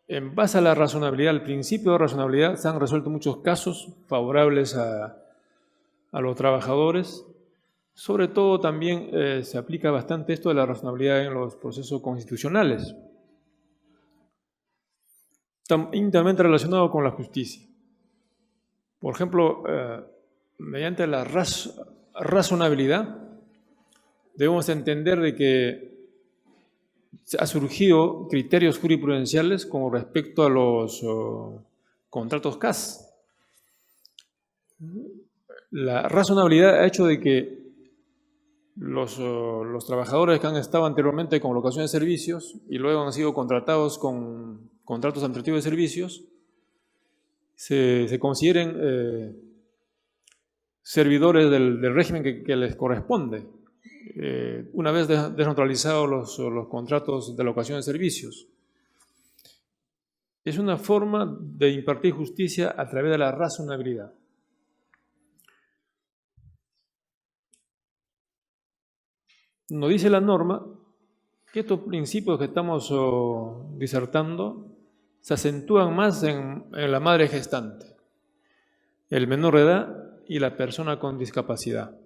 Speaker 1: en base a la razonabilidad, al principio de razonabilidad, se han resuelto muchos casos favorables a los trabajadores. Sobre todo también se aplica bastante esto de la razonabilidad en los procesos constitucionales, íntimamente relacionado con la justicia. Por ejemplo, mediante la razonabilidad, debemos entender de que ha surgido criterios jurisprudenciales con respecto a los contratos CAS. La razonabilidad ha hecho de que los trabajadores que han estado anteriormente con locación de servicios y luego han sido contratados con contratos administrativos de servicios, se consideren servidores del régimen que les corresponde, una vez desneutralizados los contratos de locación de servicios. Es una forma de impartir justicia a través de la razonabilidad. Nos dice la norma que estos principios que estamos disertando se acentúan más en la madre gestante, el menor de edad y la persona con discapacidad.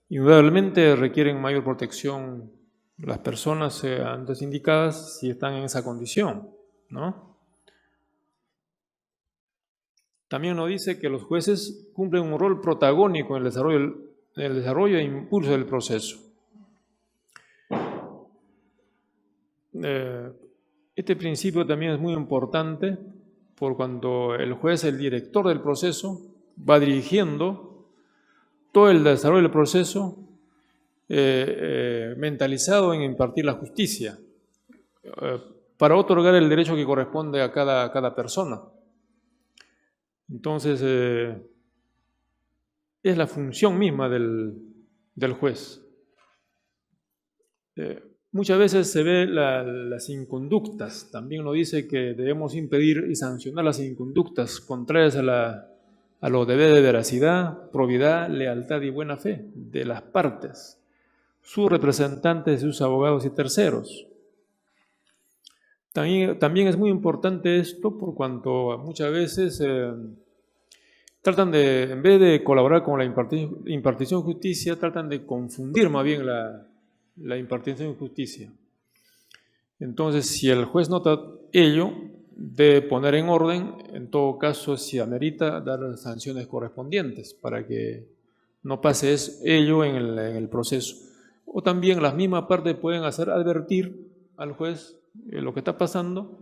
Speaker 1: Indudablemente requieren mayor protección las personas antes indicadas si están en esa condición, ¿no? También nos dice que los jueces cumplen un rol protagónico en el desarrollo e impulso del proceso. Este principio también es muy importante por cuando el juez, el director del proceso, va dirigiendo todo el desarrollo del proceso mentalizado en impartir la justicia para otorgar el derecho que corresponde a cada persona. Entonces, es la función misma del juez. Muchas veces se ve las inconductas. También nos dice que debemos impedir y sancionar las inconductas contrarias a los deberes de veracidad, probidad, lealtad y buena fe de las partes, sus representantes, sus abogados y terceros. También es muy importante esto por cuanto muchas veces tratan de, en vez de colaborar con la impartición de justicia, tratan de confundir más bien la impartición de justicia. Entonces, si el juez nota ello, debe poner en orden, en todo caso, si amerita, dar las sanciones correspondientes para que no pase ello en el proceso. O también las mismas partes pueden hacer advertir al juez lo que está pasando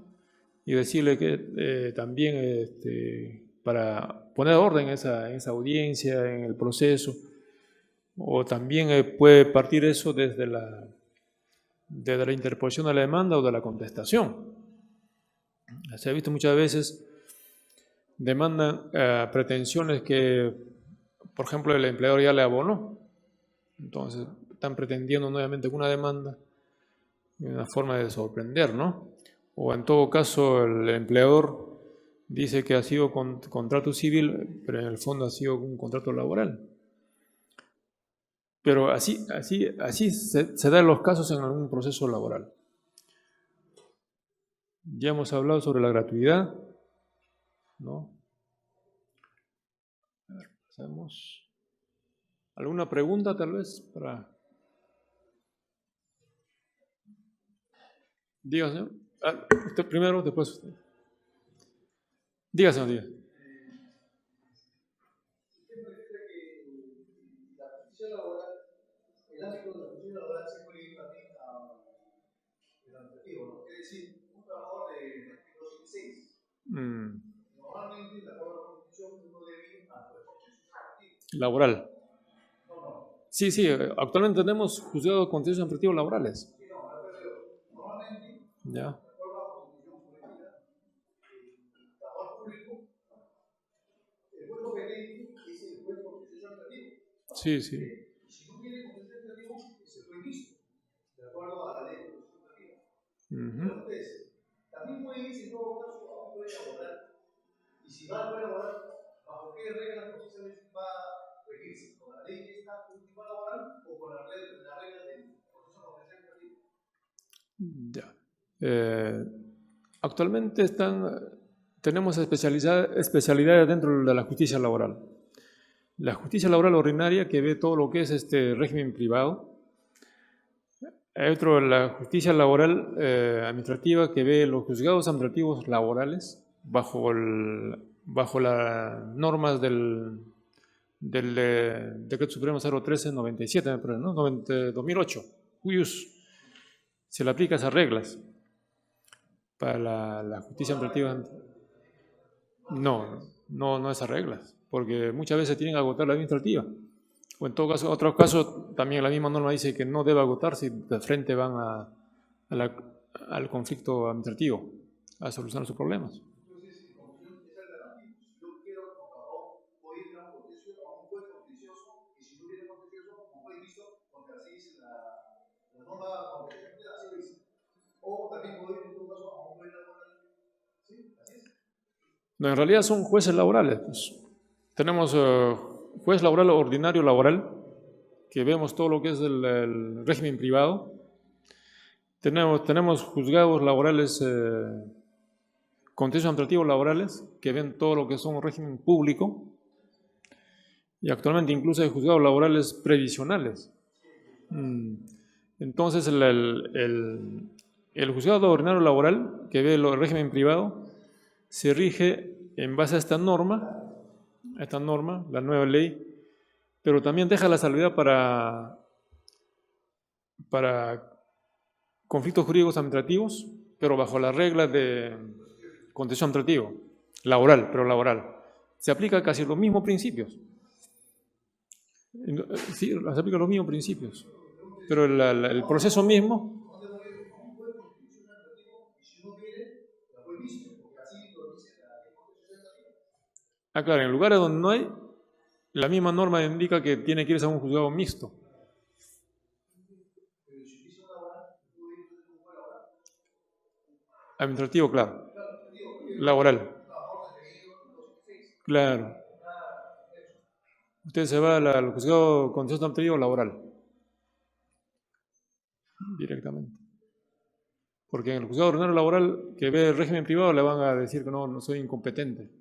Speaker 1: y decirle que también para poner orden en esa audiencia, en el proceso, o también puede partir eso desde la interposición de la demanda o de la contestación. Se ha visto muchas veces demandan pretensiones que, por ejemplo, el empleador ya le abonó. Entonces, están pretendiendo nuevamente una demanda, una forma de sorprender, ¿no? O en todo caso, el empleador dice que ha sido contrato civil, pero en el fondo ha sido un contrato laboral. Pero así se dan los casos en algún proceso laboral. Ya hemos hablado sobre la gratuidad, ¿no? A ver, pasamos. ¿Alguna pregunta tal vez para...? Diga, señor. Usted primero, después usted. Diga, señor, diga.
Speaker 2: Usted prefiere que la posición laboral, el ámbito de la posición laboral se puede ir también el administrativo, ¿no? Es decir, un trabajador de 2006, normalmente, de acuerdo a la Constitución, uno debe ir a la proceso administrativo.
Speaker 1: Laboral.
Speaker 2: No.
Speaker 1: Sí, actualmente tenemos juzgados de contenciosos administrativos laborales.
Speaker 2: Sí, no, pero normalmente,
Speaker 1: Ya.
Speaker 2: de acuerdo a la Constitución política, el trabajador público, el juez competente es el juez contencioso administrativo.
Speaker 1: Sí.
Speaker 2: Si no tiene contencioso administrativo, es el juez mixto, de acuerdo a la ley de contencioso administrativa. Entonces, también puede irse en todo caso a un juez laboral. Y si va al juez laboral, ¿bajo qué reglas procesales va a regirse? ¿Con la ley que está última laboral o con las reglas del proceso contencioso administrativo?
Speaker 1: Ya. Actualmente tenemos especialidades dentro de la justicia laboral. La justicia laboral ordinaria, que ve todo lo que es este régimen privado. Hay otro, la justicia laboral administrativa, que ve los juzgados administrativos laborales bajo las normas del Decreto Supremo 013-97, me parece, ¿no? 2008, cuyos se le aplica esas reglas para la justicia administrativa. No esas reglas, porque muchas veces tienen que agotar la administrativa. O en todo caso, otros casos, también la misma norma dice que no debe agotar si de frente van al conflicto administrativo, a solucionar sus problemas.
Speaker 2: Entonces, en conclusión, es alternativo. Si yo quiero, como trabajador, puedo ir a un juez contencioso, y si no hubiera contencioso, como fue visto, porque así dice la norma contenciosa, así lo dice. O también puedo ir, en todo caso, a un juez laboral. ¿Sí? Así es.
Speaker 1: No, en realidad son jueces laborales. Pues. Tenemos juez laboral ordinario laboral, que vemos todo lo que es el régimen privado. Tenemos juzgados laborales, contenciosos administrativos laborales, que ven todo lo que son régimen público. Y actualmente incluso hay juzgados laborales previsionales. Entonces, el juzgado ordinario laboral, que ve el régimen privado, se rige en base a esta norma, la nueva ley, pero también deja la salvedad para conflictos jurídicos administrativos, pero bajo las reglas de contencioso administrativo, laboral, pero laboral. Se aplica casi los mismos principios. Sí, se aplican los mismos principios, pero el proceso mismo. Claro, en lugares donde no hay, la misma norma indica que tiene que irse a un juzgado mixto. Administrativo, claro. Laboral. Claro. Usted se va al juzgado contencioso administrativo laboral. Directamente. Porque en el juzgado ordinario laboral que ve el régimen privado le van a decir que no soy incompetente.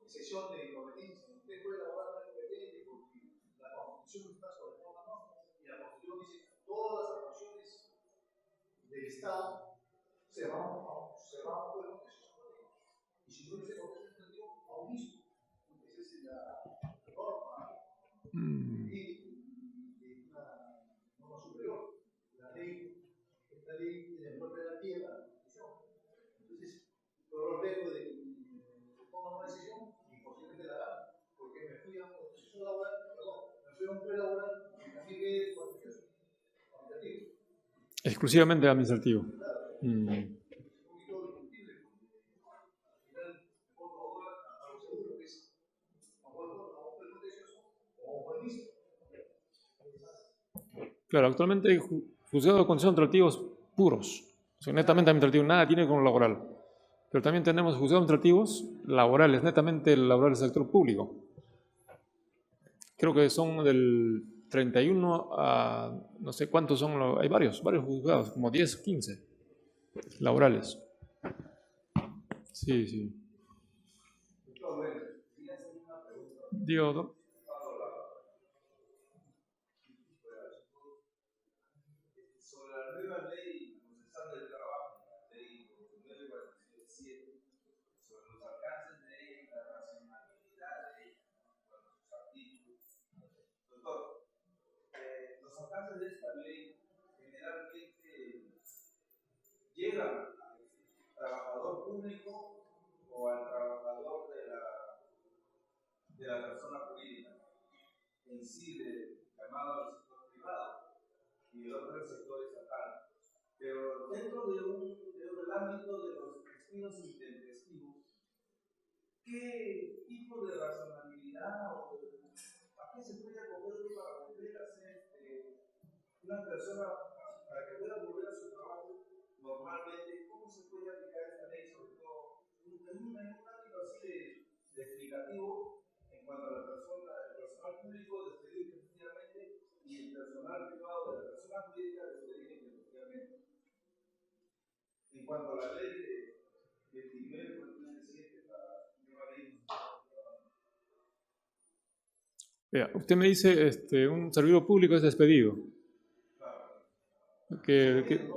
Speaker 2: Excepción de incompetencia. Usted puede elaborar una incompetente porque la Constitución está sobre todas las normas y la Constitución dice que todas las actuaciones del Estado se van a un juez contencioso. Y si no dice contencioso administrativo, a un mismo. Esa es la norma de una norma superior. Esta ley tiene el golpe de la tierra, la Constitución. Entonces, por lo menos de que se toma una decisión y posiblemente la haga, porque me fui a un proceso laboral, me fui a un pre-laboral y también que es administrativo.
Speaker 1: Exclusivamente administrativo.
Speaker 2: Claro. Es un poquito discutible, porque al final me pongo a lo seguro que es a un juez contencioso o a un juez mixto.
Speaker 1: Claro, actualmente hay juzgados de contencioso administrativos puros, o sea, netamente administrativos, nada tiene con lo laboral. Pero también tenemos juzgados administrativos laborales, netamente laborales del sector público. Creo que son del 31 a no sé cuántos son, hay varios juzgados, como 10, 15 laborales. Sí. Digo, ¿no?
Speaker 4: Sobre la nueva ley procesal del trabajo, la ley 947, sobre los alcances de ella y la racionalidad de ella, con sus artículos. Doctor, los alcances de esta ley generalmente llegan al trabajador público o al trabajador de la persona jurídica, en sí llamado al sector privado, y el otro el sector estatal. Pero dentro del ámbito de los despidos intempestivos, ¿qué tipo de racionalidad o a qué se puede acoger para volver a ser una persona, para que pueda volver a su trabajo normalmente? ¿Cómo se puede aplicar esta ley, sobre todo en un ámbito así de explicativo en cuanto a la persona, el público despedir efectivamente y el personal privado de la persona jurídica despedir efectivamente. En cuanto a la ley de 29/2007, la nueva ley.
Speaker 1: Usted me dice, un servidor público es despedido.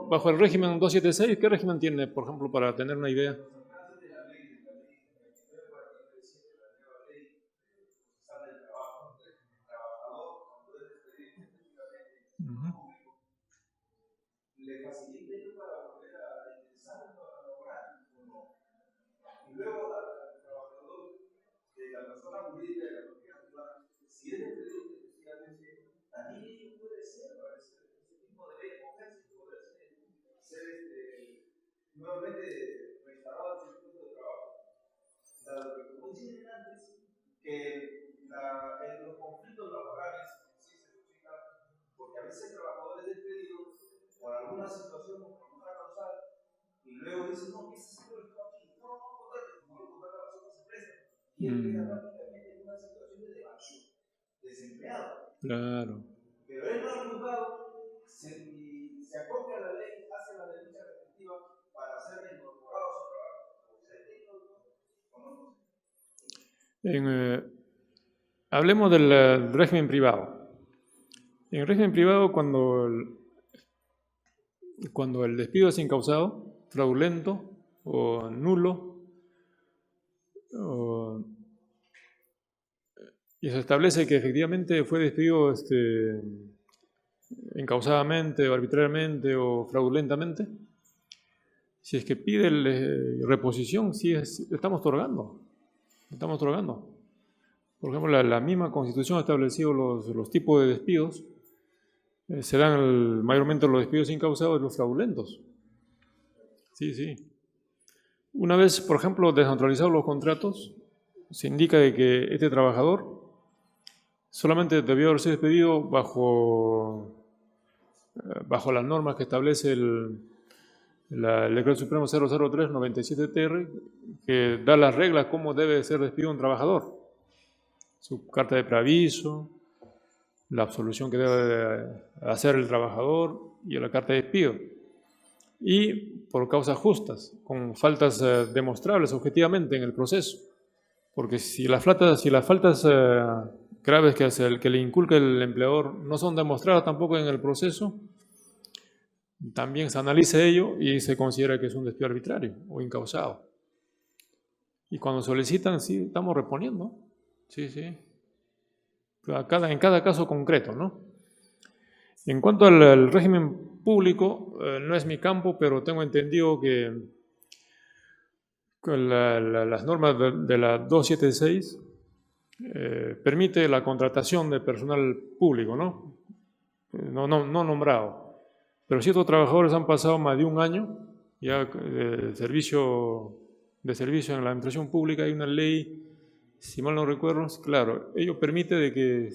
Speaker 1: Bajo el régimen 276, ¿qué régimen tiene, por ejemplo, para tener una idea?
Speaker 4: Le facilita para volver a ingresar a laborar o no. Y luego al trabajador de la persona jurídica de la propiedad privada, si es despedido efectivamente, también puede ser para ese tipo de ley acogerse, poder ser nuevamente reinstalado en su puesto de trabajo. Dado que, como dicen antes, que en los conflictos laborales sí se suscitan, porque a veces el trabajador es despedido por alguna situación o por alguna causal, y luego dicen, no, ese señor está aquí, no, como lo contratan las otras empresas, y él queda prácticamente en una situación de evasión, desempleado.
Speaker 1: Claro.
Speaker 4: Pero él no ha juzgado, se acopia a la ley, hace la denuncia respectiva para ser reincorporado a su trabajo.
Speaker 1: Hablemos del régimen privado. En el régimen privado, cuando el despido es incausado, fraudulento o nulo, y se establece que efectivamente fue despedido incausadamente o arbitrariamente o fraudulentamente, si es que pide reposición, sí estamos otorgando. Por ejemplo, la misma Constitución ha establecido los tipos de despidos. Se dan mayormente los despidos incausados y los fraudulentos. Sí. Una vez, por ejemplo, desnaturalizados los contratos, se indica de que este trabajador solamente debió haberse despedido bajo las normas que establece el Decreto Supremo 003/97-TR, que da las reglas cómo debe ser despedido un trabajador. Su carta de preaviso, la absolución que debe hacer el trabajador y la carta de despido. Y por causas justas, con faltas demostrables objetivamente en el proceso. Porque si las faltas graves que le inculca el empleador no son demostradas tampoco en el proceso, también se analiza ello y se considera que es un despido arbitrario o incausado. Y cuando solicitan, sí, estamos reponiendo. Sí. En cada caso concreto, ¿no? En cuanto al régimen público, no es mi campo, pero tengo entendido que las normas de la 276 permite la contratación de personal público, ¿no? No nombrado. Pero ciertos trabajadores han pasado más de un año ya de servicio en la administración pública. Hay una ley, si mal no recuerdo, claro, ello permite de que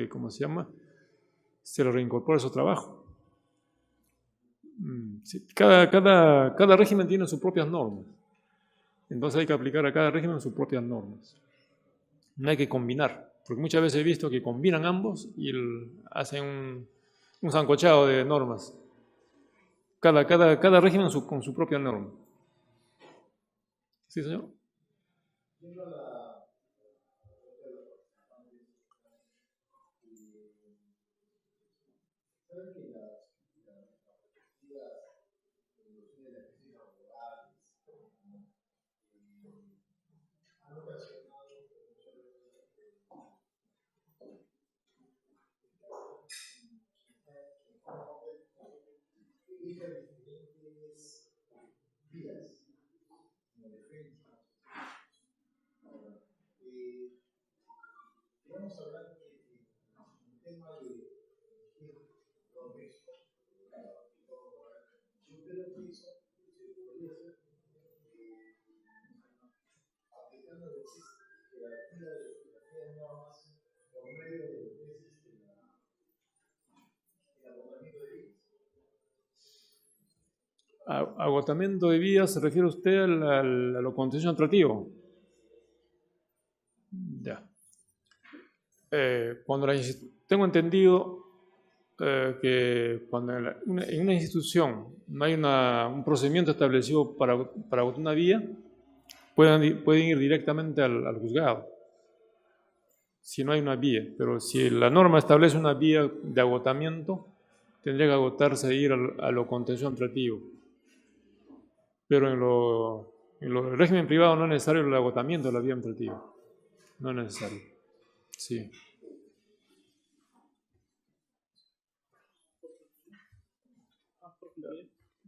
Speaker 1: ¿cómo se llama? Se le reincorpora a su trabajo. Sí, cada régimen tiene sus propias normas. Entonces hay que aplicar a cada régimen sus propias normas. No hay que combinar, porque muchas veces he visto que combinan ambos y hacen un sancochado de normas. Cada régimen con su propia norma. ¿Sí, señor?
Speaker 2: Estamos hablando del tema de los médicos. Yo creo que eso se podría hacer aplicando la jerarquía de normas por medio de lo que es el agotamiento de vías.
Speaker 1: Agotamiento de vías, ¿se refiere usted a lo contencioso administrativo? tengo entendido que cuando en una institución no hay un procedimiento establecido para agotar una vía, pueden ir directamente al juzgado, si no hay una vía. Pero si la norma establece una vía de agotamiento, tendría que agotarse e ir a lo contencioso administrativo. Pero en lo del régimen privado no es necesario el agotamiento de la vía administrativa. No es necesario. Sí.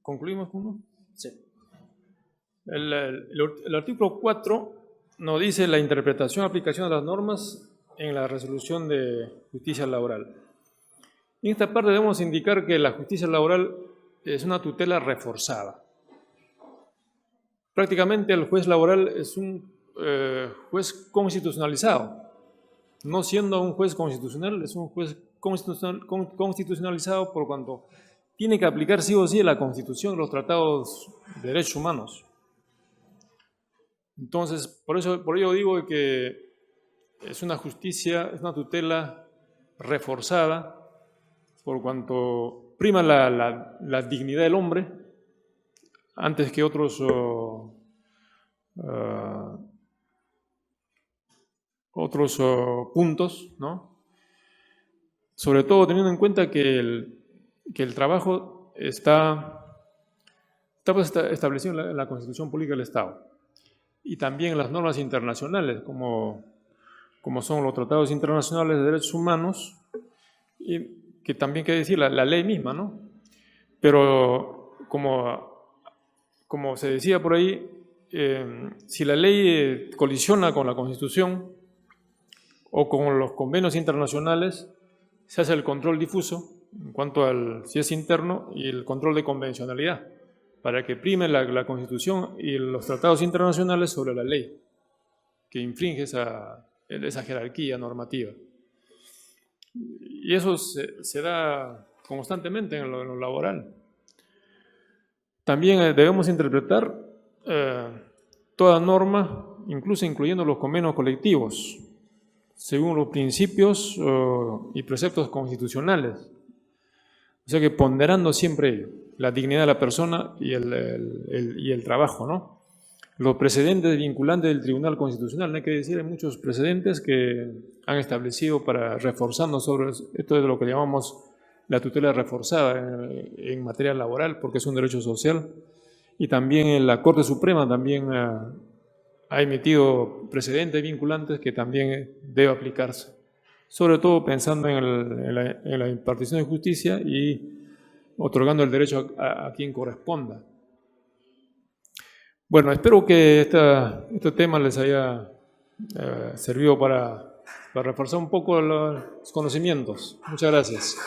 Speaker 1: ¿Concluimos con uno?
Speaker 5: Sí.
Speaker 1: El artículo 4 nos dice la interpretación y aplicación de las normas en la resolución de justicia laboral. En esta parte debemos indicar que la justicia laboral es una tutela reforzada. Prácticamente el juez laboral es un juez constitucionalizado. No siendo un juez constitucional, es un juez constitucionalizado por cuanto tiene que aplicar sí o sí la Constitución y los tratados de derechos humanos. Entonces, por ello digo que es una justicia, es una tutela reforzada, por cuanto prima la dignidad del hombre antes que otros puntos, ¿no? Sobre todo teniendo en cuenta que el trabajo está establecido en la Constitución Política del Estado y también en las normas internacionales, como son los tratados internacionales de derechos humanos, y que también quiere decir la ley misma, ¿no? Pero como se decía por ahí, si la ley colisiona con la Constitución o con los convenios internacionales, se hace el control difuso en cuanto si es interno y el control de convencionalidad, para que prime la Constitución y los tratados internacionales sobre la ley, que infringe esa jerarquía normativa. Y eso se da constantemente en lo laboral. También debemos interpretar toda norma, incluso incluyendo los convenios colectivos, según los principios y preceptos constitucionales. O sea que ponderando siempre la dignidad de la persona y el trabajo, ¿no? Los precedentes vinculantes del Tribunal Constitucional, no hay que decir, hay muchos precedentes que han establecido reforzando sobre esto de lo que llamamos la tutela reforzada en materia laboral, porque es un derecho social. Y también en la Corte Suprema también ha emitido precedentes vinculantes que también debe aplicarse, sobre todo pensando en la impartición de justicia y otorgando el derecho a quien corresponda. Bueno, espero que este tema les haya servido para reforzar un poco los conocimientos. Muchas gracias.